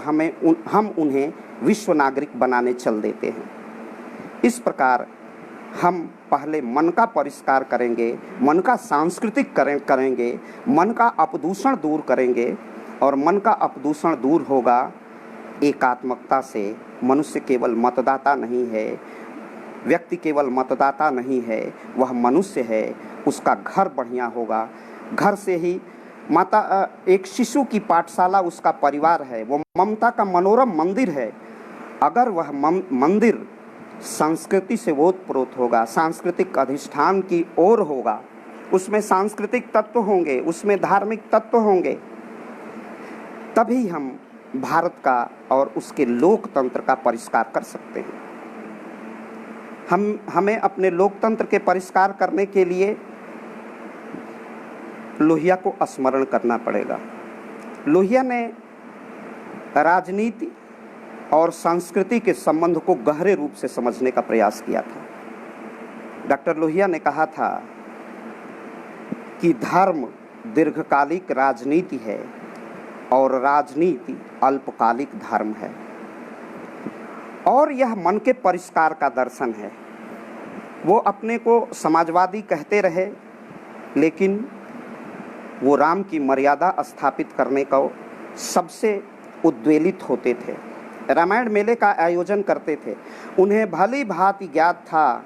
हम उन्हें विश्व नागरिक बनाने चल देते हैं। इस प्रकार हम पहले मन का परिष्कार करेंगे, मन का सांस्कृतिक करेंगे, मन का अपदूषण दूर करेंगे, और मन का अपदूषण दूर होगा एकात्मकता से। मनुष्य केवल मतदाता नहीं है, व्यक्ति केवल मतदाता नहीं है, वह मनुष्य है। उसका घर बढ़िया होगा। घर से ही एक शिशु की पाठशाला उसका परिवार है, वो ममता का मनोरम मंदिर है। अगर वह मंदिर संस्कृति से ओतप्रोत होगा, सांस्कृतिक अधिष्ठान की ओर होगा, उसमें सांस्कृतिक तत्व होंगे, उसमें धार्मिक तत्व होंगे, तभी हम भारत का और उसके लोकतंत्र का परिष्कार कर सकते हैं। हमें अपने लोकतंत्र के परिष्कार करने के लिए लोहिया को स्मरण करना पड़ेगा। लोहिया ने राजनीति और संस्कृति के संबंध को गहरे रूप से समझने का प्रयास किया था। डॉक्टर लोहिया ने कहा था कि धर्म दीर्घकालिक राजनीति है और राजनीति अल्पकालिक धर्म है, और यह मन के परिष्कार का दर्शन है। वो अपने को समाजवादी कहते रहे, लेकिन वो राम की मर्यादा स्थापित करने का सबसे उद्वेलित होते थे। रामायण मेले का आयोजन करते थे। उन्हें भली भांति ज्ञात था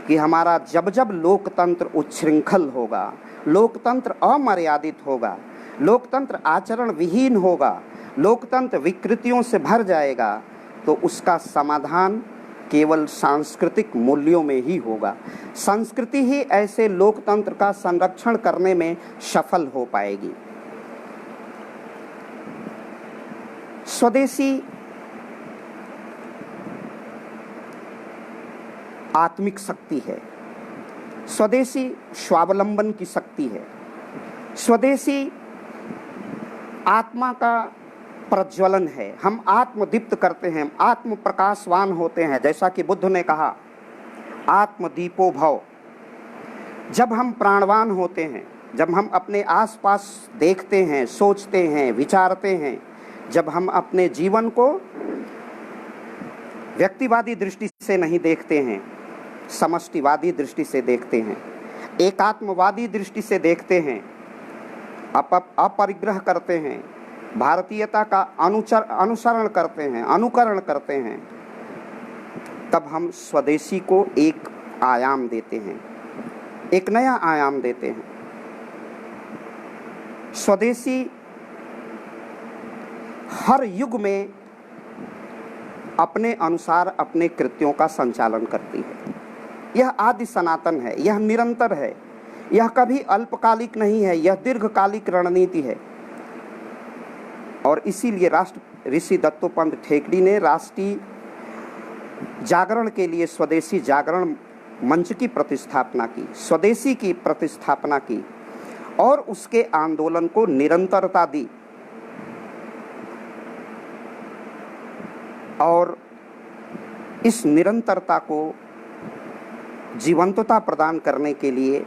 कि हमारा जब जब लोकतंत्र उच्छृंखल होगा, लोकतंत्र अमर्यादित होगा, लोकतंत्र आचरण विहीन होगा, लोकतंत्र विकृतियों से भर जाएगा, तो उसका समाधान केवल सांस्कृतिक मूल्यों में ही होगा। संस्कृति ही ऐसे लोकतंत्र का संरक्षण करने में सफल हो पाएगी। स्वदेशी आत्मिक शक्ति है, स्वदेशी स्वावलंबन की शक्ति है, स्वदेशी आत्मा का प्रज्वलन है। हम आत्मदीप्त करते हैं, आत्म प्रकाशवान होते हैं। जैसा कि बुद्ध ने कहा, आत्मदीपो भव। जब हम प्राणवान होते हैं, जब हम अपने आसपास देखते हैं, सोचते हैं, विचारते हैं, जब हम अपने जीवन को व्यक्तिवादी दृष्टि से नहीं देखते हैं, समष्टिवादी दृष्टि से देखते हैं, एकात्मवादी दृष्टि से देखते हैं, अपरिग्रह करते हैं, भारतीयता का अनुसरण करते हैं, अनुकरण करते हैं, तब हम स्वदेशी को एक आयाम देते हैं, एक नया आयाम देते हैं। स्वदेशी हर युग में अपने अनुसार अपने कृत्यों का संचालन करती है। यह आदि सनातन है, यह निरंतर है, यह कभी अल्पकालिक नहीं है, यह दीर्घकालिक रणनीति है। और इसीलिए राष्ट्र ऋषि दत्तोपंत ठेकड़ी ने राष्ट्रीय जागरण के लिए स्वदेशी जागरण मंच की प्रतिस्थापना की, स्वदेशी की प्रतिस्थापना की, और उसके आंदोलन को निरंतरता दी। और इस निरंतरता को जीवंतता प्रदान करने के लिए,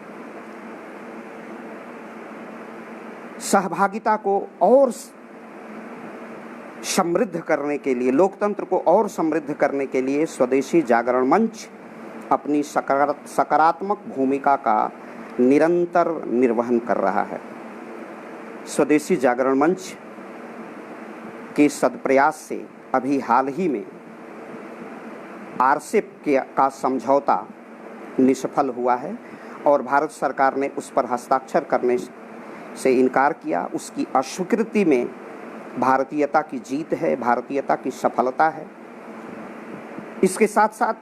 सहभागिता को और समृद्ध करने के लिए, लोकतंत्र को और समृद्ध करने के लिए स्वदेशी जागरण मंच अपनी सकारात्मक भूमिका का निरंतर निर्वहन कर रहा है। स्वदेशी जागरण मंच के सदप्रयास से अभी हाल ही में आरसेप का समझौता निष्फल हुआ है और भारत सरकार ने उस पर हस्ताक्षर करने से इनकार किया। उसकी अस्वीकृति में भारतीयता की जीत है, भारतीयता की सफलता है। इसके साथ साथ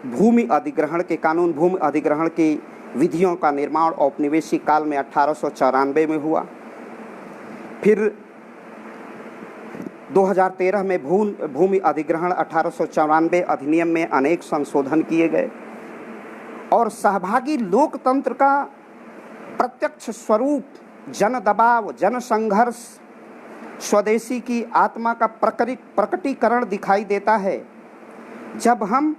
भूमि अधिग्रहण के कानून, भूमि अधिग्रहण की विधियों का निर्माण औपनिवेशिक काल में 1894 में हुआ। फिर 2013 में भूमि अधिग्रहण 1894 अधिनियम में अनेक संशोधन किए गए और सहभागी लोकतंत्र का प्रत्यक्ष स्वरूप जन दबाव, जन संघर्ष, स्वदेशी की आत्मा का प्रकटीकरण दिखाई देता है जब हम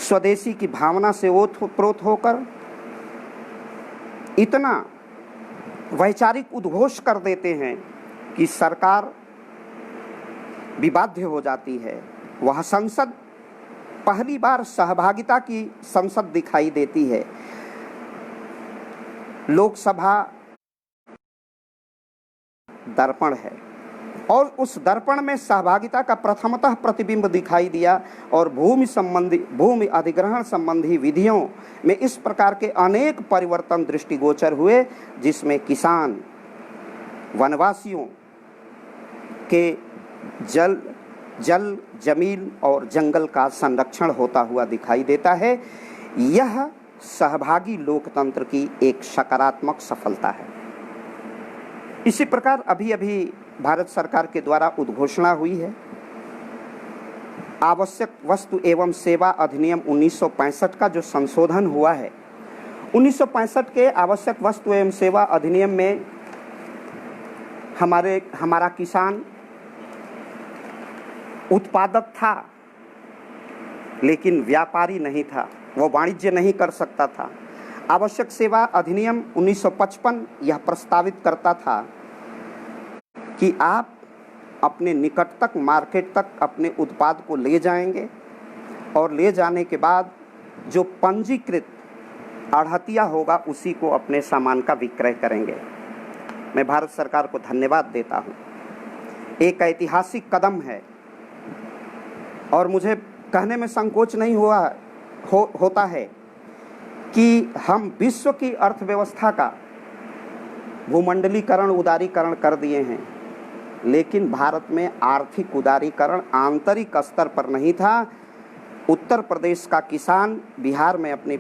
स्वदेशी की भावना से ओतप्रोत होकर इतना वैचारिक उद्घोष कर देते हैं कि सरकार विबाध्य हो जाती है। वह संसद पहली बार सहभागिता की संसद दिखाई देती है। लोकसभा दर्पण है और उस दर्पण में सहभागिता का प्रथमतः प्रतिबिंब दिखाई दिया और भूमि अधिग्रहण संबंधी विधियों में इस प्रकार के अनेक परिवर्तन दृष्टिगोचर हुए, जिसमें किसान, वनवासियों के जल जमीन और जंगल का संरक्षण होता हुआ दिखाई देता है। यह सहभागी लोकतंत्र की एक सकारात्मक सफलता है। इसी प्रकार अभी अभी भारत सरकार के द्वारा उद्घोषणा हुई है, आवश्यक वस्तु एवं सेवा अधिनियम 1965 का जो संशोधन हुआ है, 1965 के आवश्यक वस्तु एवं सेवा अधिनियम में हमारा किसान उत्पादक था लेकिन व्यापारी नहीं था, वो वाणिज्य नहीं कर सकता था। आवश्यक सेवा अधिनियम 1955 यह प्रस्तावित करता था कि आप अपने निकट तक मार्केट तक अपने उत्पाद को ले जाएंगे और ले जाने के बाद जो पंजीकृत आढ़तिया होगा उसी को अपने सामान का विक्रय करेंगे। मैं भारत सरकार को धन्यवाद देता हूँ। एक ऐतिहासिक कदम है और मुझे कहने में संकोच नहीं होता है कि हम विश्व की अर्थव्यवस्था का भूमंडलीकरण, उदारीकरण कर दिए हैं, लेकिन भारत में आर्थिक उदारीकरण आंतरिक स्तर पर नहीं था। उत्तर प्रदेश का किसान बिहार में अपनी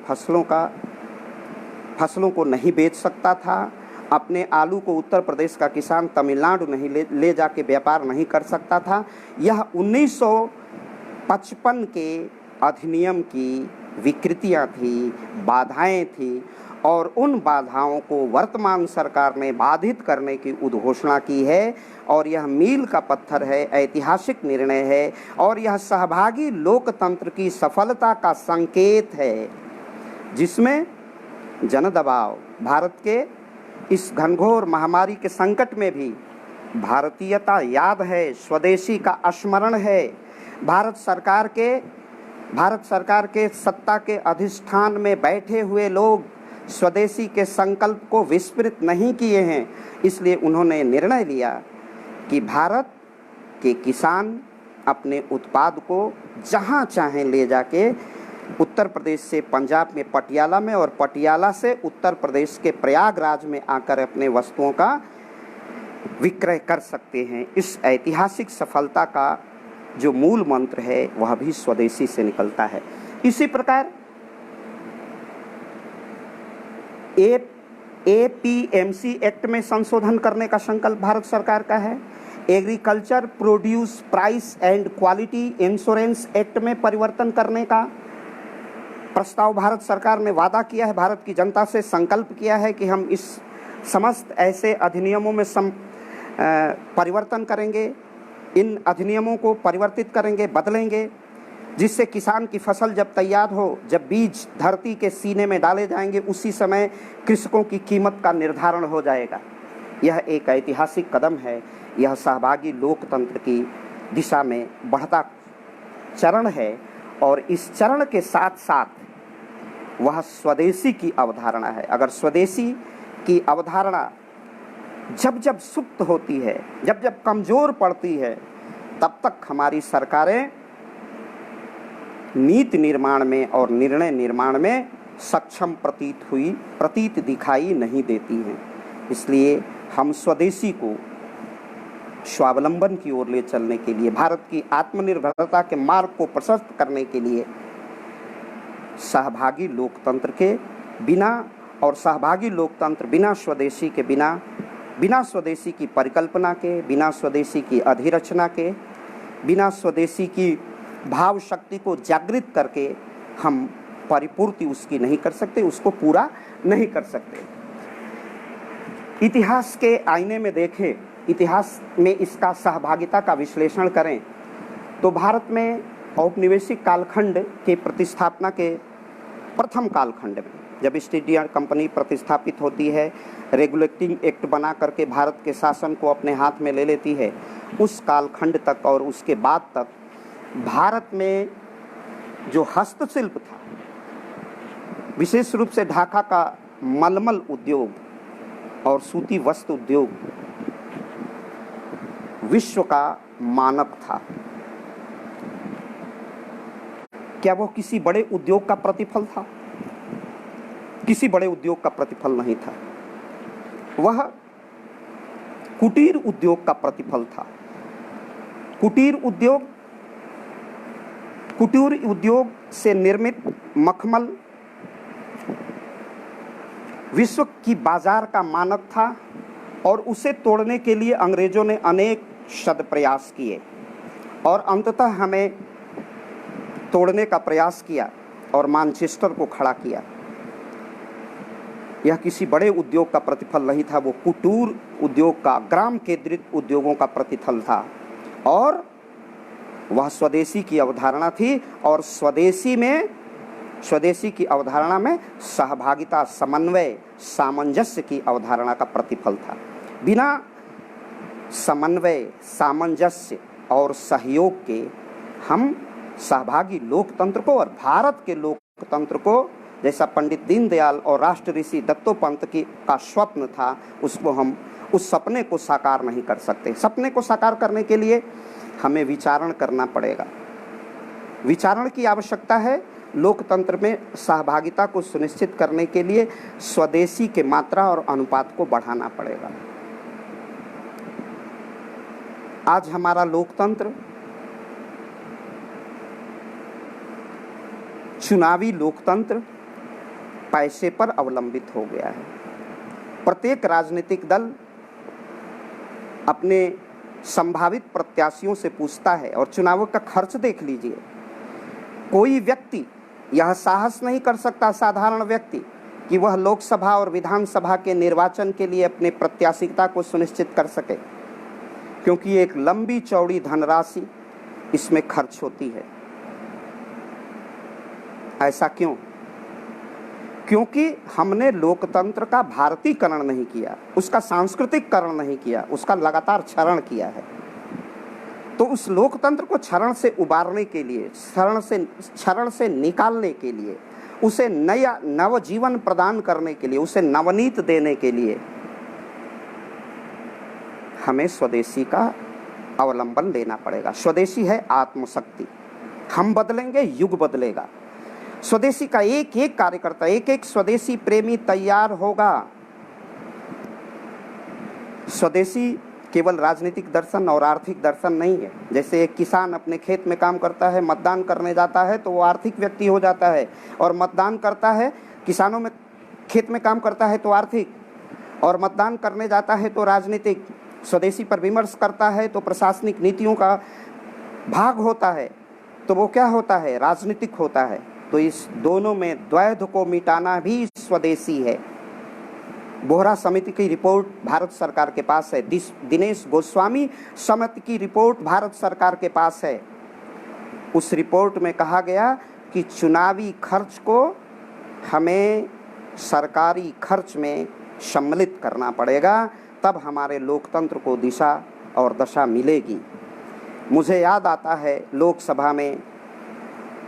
फसलों को नहीं बेच सकता था, अपने आलू को उत्तर प्रदेश का किसान तमिलनाडु नहीं ले जाके व्यापार नहीं कर सकता था। यह 1955 के अधिनियम की विकृतियां थी, बाधाएं थी और उन बाधाओं को वर्तमान सरकार ने बाधित करने की उद्घोषणा की है और यह मील का पत्थर है, ऐतिहासिक निर्णय है और यह सहभागी लोकतंत्र की सफलता का संकेत है, जिसमें जन दबाव, भारत के इस घनघोर महामारी के संकट में भी भारतीयता याद है, स्वदेशी का स्मरण है। भारत सरकार के सत्ता के अधिष्ठान में बैठे हुए लोग स्वदेशी के संकल्प को विस्मृत नहीं किए हैं, इसलिए उन्होंने निर्णय लिया कि भारत के किसान अपने उत्पाद को जहां चाहें ले जाके उत्तर प्रदेश से पंजाब में पटियाला में और पटियाला से उत्तर प्रदेश के प्रयागराज में आकर अपने वस्तुओं का विक्रय कर सकते हैं। इस ऐतिहासिक सफलता का जो मूल मंत्र है वह भी स्वदेशी से निकलता है। इसी प्रकार एपीएमसी एक्ट में संशोधन करने का संकल्प भारत सरकार का है। Agriculture produce price and quality insurance act में परिवर्तन करने का प्रस्ताव भारत सरकार ने वादा किया है, भारत की जनता से संकल्प किया है कि हम इस समस्त ऐसे अधिनियमों में परिवर्तन करेंगे, इन अधिनियमों को परिवर्तित करेंगे, बदलेंगे, जिससे किसान की फसल जब तैयार हो, जब बीज धरती के सीने में डाले जाएंगे, उसी समय कृषकों की कीमत का निर्धारण हो जाएगा। यह एक ऐतिहासिक कदम है। यह सहभागी लोकतंत्र की दिशा में बढ़ता चरण है और इस चरण के साथ साथ वह स्वदेशी की अवधारणा है। अगर स्वदेशी की अवधारणा जब जब सुप्त होती है, जब जब कमजोर पड़ती है, तब तक हमारी सरकारें नीति निर्माण में और निर्णय निर्माण में सक्षम प्रतीत दिखाई नहीं देती हैं। इसलिए हम स्वदेशी को स्वावलंबन की ओर ले चलने के लिए, भारत की आत्मनिर्भरता के मार्ग को प्रशस्त करने के लिए सहभागी लोकतंत्र के बिना और सहभागी लोकतंत्र बिना स्वदेशी के बिना स्वदेशी की परिकल्पना के, बिना स्वदेशी की अधिरचना के, बिना स्वदेशी की भाव शक्ति को जागृत करके हम परिपूर्ति उसकी नहीं कर सकते, उसको पूरा नहीं कर सकते। इतिहास के आईने में देखें, इतिहास में इसका सहभागिता का विश्लेषण करें तो भारत में औपनिवेशिक कालखंड के प्रतिस्थापना के प्रथम कालखंड में जब ईस्ट इंडिया कंपनी प्रतिस्थापित होती है, रेगुलेटिंग एक्ट बना करके भारत के शासन को अपने हाथ में ले लेती है, उस कालखंड तक और उसके बाद तक भारत में जो हस्तशिल्प था, विशेष रूप से ढाका का मलमल उद्योग और सूती वस्त्र उद्योग विश्व का मानक था। क्या वो किसी बड़े उद्योग का प्रतिफल था? किसी बड़े उद्योग का प्रतिफल नहीं था, वह कुटीर उद्योग का प्रतिफल था। कुटीर उद्योग से निर्मित मखमल विश्व की बाजार का मानक था और उसे तोड़ने के लिए अंग्रेजों ने अनेक शत प्रयास किए और अंततः हमें तोड़ने का प्रयास किया और मैनचेस्टर को खड़ा किया। यह किसी बड़े उद्योग का प्रतिफल नहीं था, वो कुटीर उद्योग का, ग्राम केंद्रित उद्योगों का प्रतिफल था और वह स्वदेशी की अवधारणा थी। और स्वदेशी की अवधारणा में सहभागिता, समन्वय, सामंजस्य की अवधारणा का प्रतिफल था। बिना समन्वय, सामंजस्य और सहयोग के हम सहभागी लोकतंत्र को और भारत के लोकतंत्र को, जैसा पंडित दीनदयाल और राष्ट्र ऋषि दत्तोपंत का स्वप्न था, उसको हम उस सपने को साकार नहीं कर सकते। सपने को साकार करने के लिए हमें विचारण करना पड़ेगा। विचारण की आवश्यकता है। लोकतंत्र में सहभागिता को सुनिश्चित करने के लिए स्वदेशी के मात्रा और अनुपात को बढ़ाना पड़ेगा। आज हमारा लोकतंत्र चुनावी लोकतंत्र पैसे पर अवलंबित हो गया है। प्रत्येक राजनीतिक दल अपने संभावित प्रत्याशियों से पूछता है, और चुनावों का खर्च देख लीजिए। कोई व्यक्ति यह साहस नहीं कर सकता, साधारण व्यक्ति, कि वह लोकसभा और विधानसभा के निर्वाचन के लिए अपने प्रत्याशिता को सुनिश्चित कर सके, क्योंकि एक लंबी चौड़ी धनराशि इसमें खर्च होती है। ऐसा क्यों? क्योंकि हमने लोकतंत्र का भारतीकरण नहीं किया, उसका सांस्कृतिककरण नहीं किया, उसका लगातार क्षरण किया है। तो उस लोकतंत्र को क्षरण से उबारने के लिए, क्षरण से निकालने के लिए, उसे नवजीवन प्रदान करने के लिए, उसे नवनीत देने के लिए हमें स्वदेशी का अवलंबन लेना पड़ेगा। स्वदेशी है आत्मशक्ति। हम बदलेंगे, युग बदलेगा। स्वदेशी का एक एक कार्यकर्ता, एक एक स्वदेशी प्रेमी तैयार होगा। स्वदेशी केवल राजनीतिक दर्शन और आर्थिक दर्शन नहीं है। जैसे एक किसान अपने खेत में काम करता है, मतदान करने जाता है तो वो आर्थिक व्यक्ति हो जाता है, और मतदान करता है, किसानों में खेत में काम करता है तो आर्थिक, और मतदान करने जाता है तो राजनीतिक। स्वदेशी पर विमर्श करता है तो प्रशासनिक नीतियों का भाग होता है, तो वो क्या होता है? राजनीतिक होता है। तो इस दोनों में द्वैध को मिटाना भी स्वदेशी है। बोहरा समिति की रिपोर्ट भारत सरकार के पास है। दिनेश गोस्वामी समिति की रिपोर्ट भारत सरकार के पास है। उस रिपोर्ट में कहा गया कि चुनावी खर्च को हमें सरकारी खर्च में सम्मिलित करना पड़ेगा, तब हमारे लोकतंत्र को दिशा और दशा मिलेगी। मुझे याद आता है लोकसभा में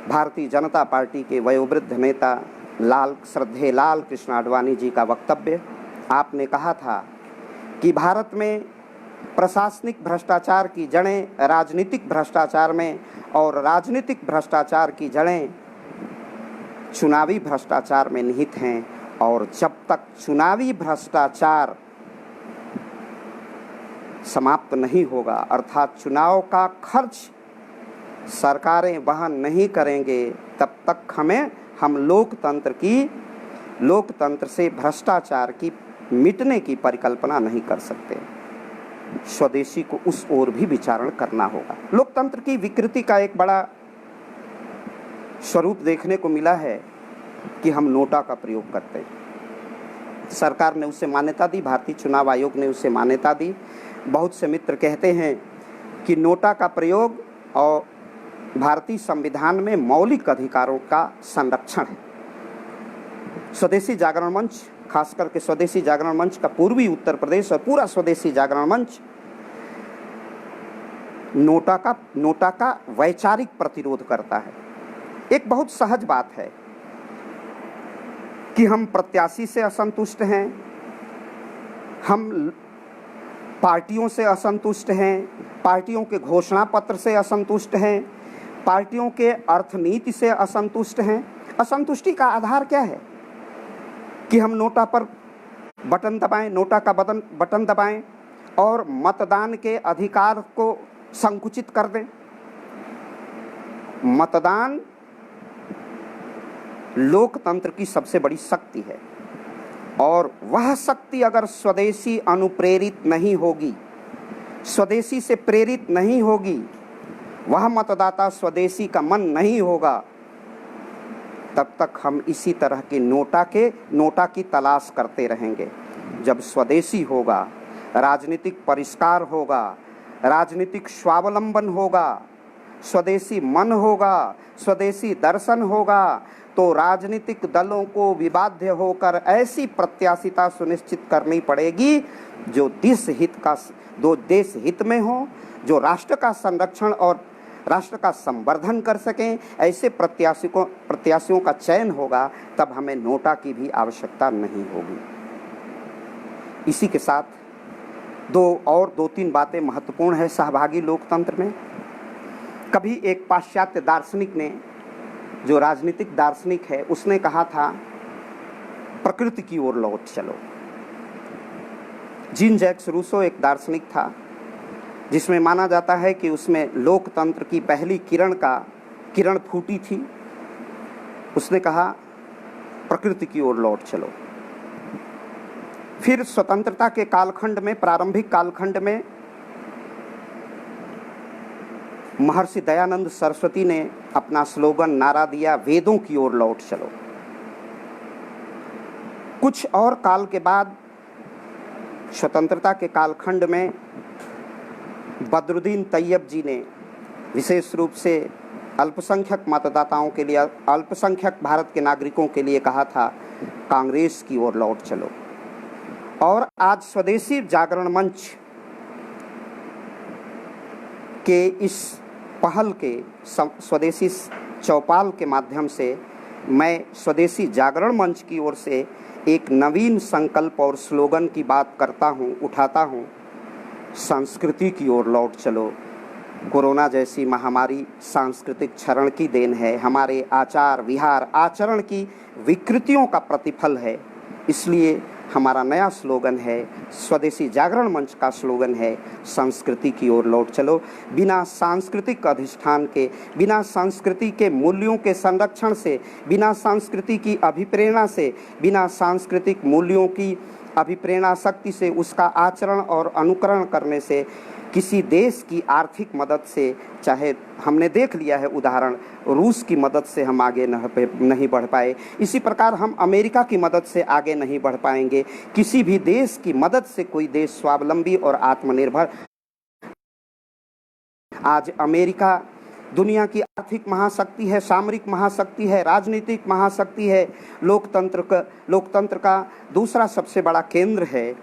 भारतीय जनता पार्टी के वयोवृद्ध नेता श्रद्धेय लाल कृष्ण आडवाणी जी का वक्तव्य। आपने कहा था कि भारत में प्रशासनिक भ्रष्टाचार की जड़ें राजनीतिक भ्रष्टाचार में, और राजनीतिक भ्रष्टाचार की जड़ें चुनावी भ्रष्टाचार में निहित हैं। और जब तक चुनावी भ्रष्टाचार समाप्त नहीं होगा, अर्थात चुनाव का खर्च सरकारें वहन नहीं करेंगे, तब तक हम लोकतंत्र से भ्रष्टाचार की मिटने की परिकल्पना नहीं कर सकते। स्वदेशी को उस ओर भी विचारण करना होगा। लोकतंत्र की विकृति का एक बड़ा स्वरूप देखने को मिला है कि हम नोटा का प्रयोग करते हैं। सरकार ने उसे मान्यता दी, भारतीय चुनाव आयोग ने उसे मान्यता दी। बहुत से मित्र कहते हैं कि नोटा का प्रयोग और भारतीय संविधान में मौलिक अधिकारों का संरक्षण है। स्वदेशी जागरण मंच, खास करके स्वदेशी जागरण मंच का पूर्वी उत्तर प्रदेश और पूरा स्वदेशी जागरण मंच नोटा का वैचारिक प्रतिरोध करता है। एक बहुत सहज बात है कि हम प्रत्याशी से असंतुष्ट हैं, हम पार्टियों से असंतुष्ट हैं, पार्टियों के घोषणा पत्र से असंतुष्ट हैं, पार्टियों के अर्थनीति से असंतुष्ट हैं। असंतुष्टि का आधार क्या है कि हम नोटा पर बटन दबाएं, नोटा का बटन दबाएं और मतदान के अधिकार को संकुचित कर दें। मतदान लोकतंत्र की सबसे बड़ी शक्ति है और वह शक्ति अगर स्वदेशी अनुप्रेरित नहीं होगी, स्वदेशी से प्रेरित नहीं होगी, वह मतदाता स्वदेशी का मन नहीं होगा, तब तक हम इसी तरह के नोटा की तलाश करते रहेंगे। जब स्वदेशी होगा, राजनीतिक परिष्कार होगा, राजनीतिक स्वावलंबन होगा, स्वदेशी मन होगा, स्वदेशी दर्शन होगा, तो राजनीतिक दलों को विबाध्य होकर ऐसी प्रत्याशिता सुनिश्चित करनी पड़ेगी जो देश हित में हो, जो राष्ट्र का संरक्षण और राष्ट्र का संवर्धन कर सकें। ऐसे प्रत्याशियों का चयन होगा, तब हमें नोटा की भी आवश्यकता नहीं होगी। इसी के साथ दो तीन बातें महत्वपूर्ण है सहभागी लोकतंत्र में। कभी एक पाश्चात्य दार्शनिक ने, जो राजनीतिक दार्शनिक है, उसने कहा था प्रकृति की ओर लौट चलो। जीन जैक्स रूसो एक दार्शनिक था जिसमें माना जाता है कि उसमें लोकतंत्र की पहली किरण फूटी थी। उसने कहा प्रकृति की ओर लौट चलो। फिर स्वतंत्रता के कालखंड में, प्रारंभिक कालखंड में, महर्षि दयानंद सरस्वती ने अपना स्लोगन नारा दिया, वेदों की ओर लौट चलो। कुछ और काल के बाद स्वतंत्रता के कालखंड में बदरुद्दीन तैयब जी ने विशेष रूप से अल्पसंख्यक मतदाताओं के लिए, अल्पसंख्यक भारत के नागरिकों के लिए कहा था, कांग्रेस की ओर लौट चलो। और आज स्वदेशी जागरण मंच के इस पहल के स्वदेशी चौपाल के माध्यम से मैं स्वदेशी जागरण मंच की ओर से एक नवीन संकल्प और स्लोगन की बात करता हूँ, उठाता हूँ, संस्कृति की ओर लौट चलो। कोरोना जैसी महामारी सांस्कृतिक क्षरण की देन है, हमारे आचार विहार आचरण की विकृतियों का प्रतिफल है। इसलिए हमारा नया स्लोगन है, स्वदेशी जागरण मंच का स्लोगन है, संस्कृति की ओर लौट चलो। बिना सांस्कृतिक अधिष्ठान के, बिना संस्कृति के मूल्यों के संरक्षण से, बिना संस्कृति की अभिप्रेरणा से, बिना सांस्कृतिक मूल्यों की अभिप्रेरणा शक्ति से, उसका आचरण और अनुकरण करने से, किसी देश की आर्थिक मदद से, चाहे हमने देख लिया है उदाहरण, रूस की मदद से हम आगे नहीं बढ़ पाए, इसी प्रकार हम अमेरिका की मदद से आगे नहीं बढ़ पाएंगे। किसी भी देश की मदद से कोई देश स्वावलंबी और आत्मनिर्भर। आज अमेरिका दुनिया की आर्थिक महाशक्ति है, सामरिक महाशक्ति है, राजनीतिक महाशक्ति है, लोकतंत्र का दूसरा सबसे बड़ा केंद्र है,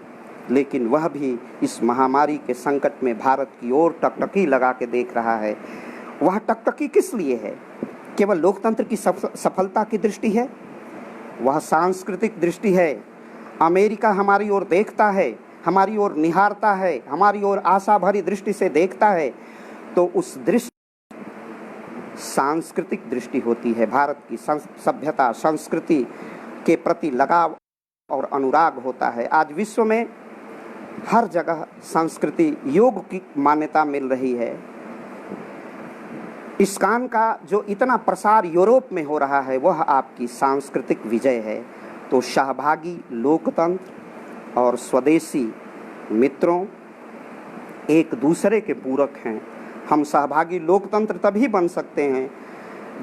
लेकिन वह भी इस महामारी के संकट में भारत की ओर टकटकी लगा के देख रहा है। वह टकटकी किस लिए है? केवल लोकतंत्र की सफलता की दृष्टि है? वह सांस्कृतिक दृष्टि है। अमेरिका हमारी ओर देखता है, हमारी ओर निहारता है, हमारी ओर आशा भरी दृष्टि से देखता है, तो उस दृष्टि सांस्कृतिक दृष्टि होती है। भारत की सभ्यता, संस्कृति के प्रति लगाव और अनुराग होता है। आज विश्व में हर जगह संस्कृति, योग की मान्यता मिल रही है। इस्कॉन का जो इतना प्रसार यूरोप में हो रहा है, वह आपकी सांस्कृतिक विजय है। तो सहभागी लोकतंत्र और स्वदेशी मित्रों एक दूसरे के पूरक हैं। हम सहभागी लोकतंत्र तभी बन सकते हैं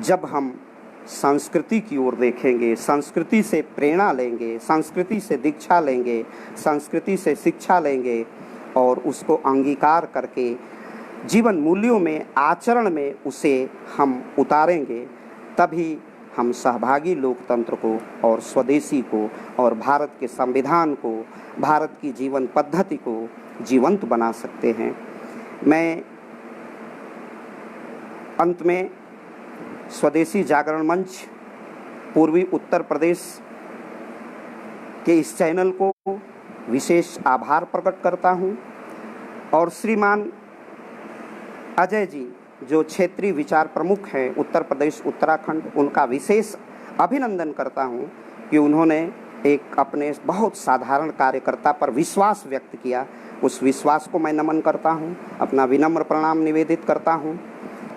जब हम संस्कृति की ओर देखेंगे, संस्कृति से प्रेरणा लेंगे, संस्कृति से दीक्षा लेंगे, संस्कृति से शिक्षा लेंगे और उसको अंगीकार करके जीवन मूल्यों में, आचरण में उसे हम उतारेंगे। तभी हम सहभागी लोकतंत्र को और स्वदेशी को और भारत के संविधान को, भारत की जीवन पद्धति को जीवंत बना सकते हैं। मैं अंत में स्वदेशी जागरण मंच पूर्वी उत्तर प्रदेश के इस चैनल को विशेष आभार प्रकट करता हूं और श्रीमान अजय जी जो क्षेत्रीय विचार प्रमुख हैं उत्तर प्रदेश उत्तराखंड, उनका विशेष अभिनंदन करता हूं कि उन्होंने एक अपने बहुत साधारण कार्यकर्ता पर विश्वास व्यक्त किया। उस विश्वास को मैं नमन करता हूं, अपना विनम्र प्रणाम निवेदित करता हूं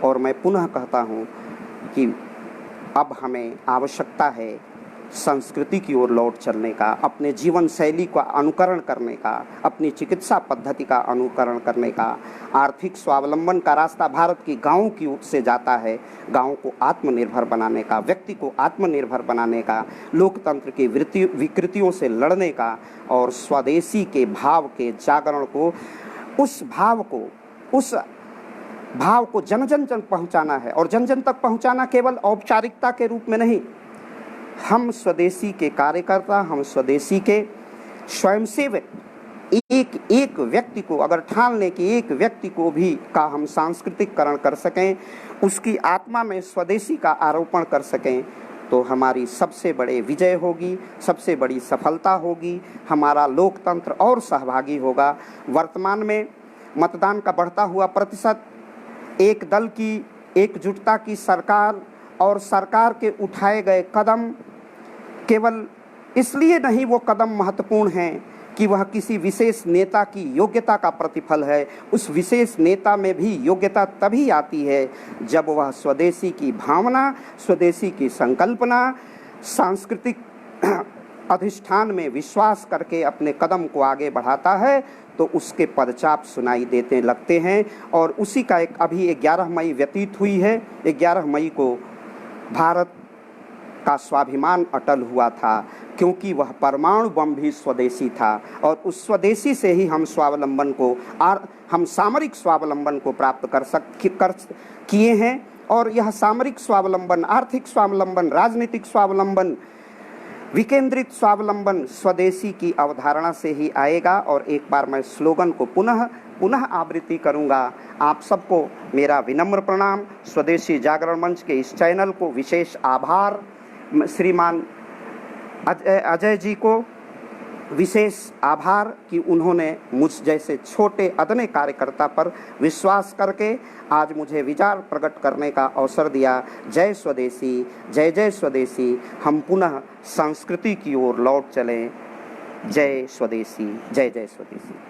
और मैं पुनः कहता हूं कि अब हमें आवश्यकता है संस्कृति की ओर लौट चलने का, अपने जीवन शैली का अनुकरण करने का, अपनी चिकित्सा पद्धति का अनुकरण करने का। आर्थिक स्वावलंबन का रास्ता भारत की गाँव की ओर से जाता है, गाँव को आत्मनिर्भर बनाने का, व्यक्ति को आत्मनिर्भर बनाने का, लोकतंत्र की विकृतियों से लड़ने का और स्वदेशी के भाव के जागरण को, उस भाव को जन जन तक पहुँचाना है और जन जन तक पहुँचाना केवल औपचारिकता के रूप में नहीं। हम स्वदेशी के कार्यकर्ता, हम स्वदेशी के स्वयंसेवक एक व्यक्ति को अगर ठान लें कि एक व्यक्ति को भी का हम सांस्कृतिककरण कर सकें, उसकी आत्मा में स्वदेशी का आरोपण कर सकें, तो हमारी सबसे बड़ी विजय होगी, सबसे बड़ी सफलता होगी, हमारा लोकतंत्र और सहभागी होगा। वर्तमान में मतदान का बढ़ता हुआ प्रतिशत, एक दल की एकजुटता की सरकार और सरकार के उठाए गए कदम केवल इसलिए नहीं वो कदम महत्वपूर्ण हैं कि वह किसी विशेष नेता की योग्यता का प्रतिफल है। उस विशेष नेता में भी योग्यता तभी आती है जब वह स्वदेशी की भावना, स्वदेशी की संकल्पना, सांस्कृतिक अधिष्ठान में विश्वास करके अपने कदम को आगे बढ़ाता है, तो उसके पदचाप सुनाई देते लगते हैं। और उसी का एक अभी 11 मई व्यतीत हुई है। 11 मई को भारत का स्वाभिमान अटल हुआ था क्योंकि वह परमाणु बम भी स्वदेशी था और उस स्वदेशी से ही हम स्वावलंबन को हम सामरिक स्वावलंबन को प्राप्त कर किए हैं। और यह सामरिक स्वावलंबन, आर्थिक स्वावलंबन, राजनीतिक स्वावलंबन, विकेंद्रित स्वावलंबन स्वदेशी की अवधारणा से ही आएगा। और एक बार मैं स्लोगन को पुनः आवृत्ति करूंगा। आप सबको मेरा विनम्र प्रणाम। स्वदेशी जागरण मंच के इस चैनल को विशेष आभार। श्रीमान अजय जी को विशेष आभार कि उन्होंने मुझ जैसे छोटे अदने कार्यकर्ता पर विश्वास करके आज मुझे विचार प्रकट करने का अवसर दिया। जय स्वदेशी, जय जय स्वदेशी। हम पुनः संस्कृति की ओर लौट चलें। जय स्वदेशी, जय जय स्वदेशी।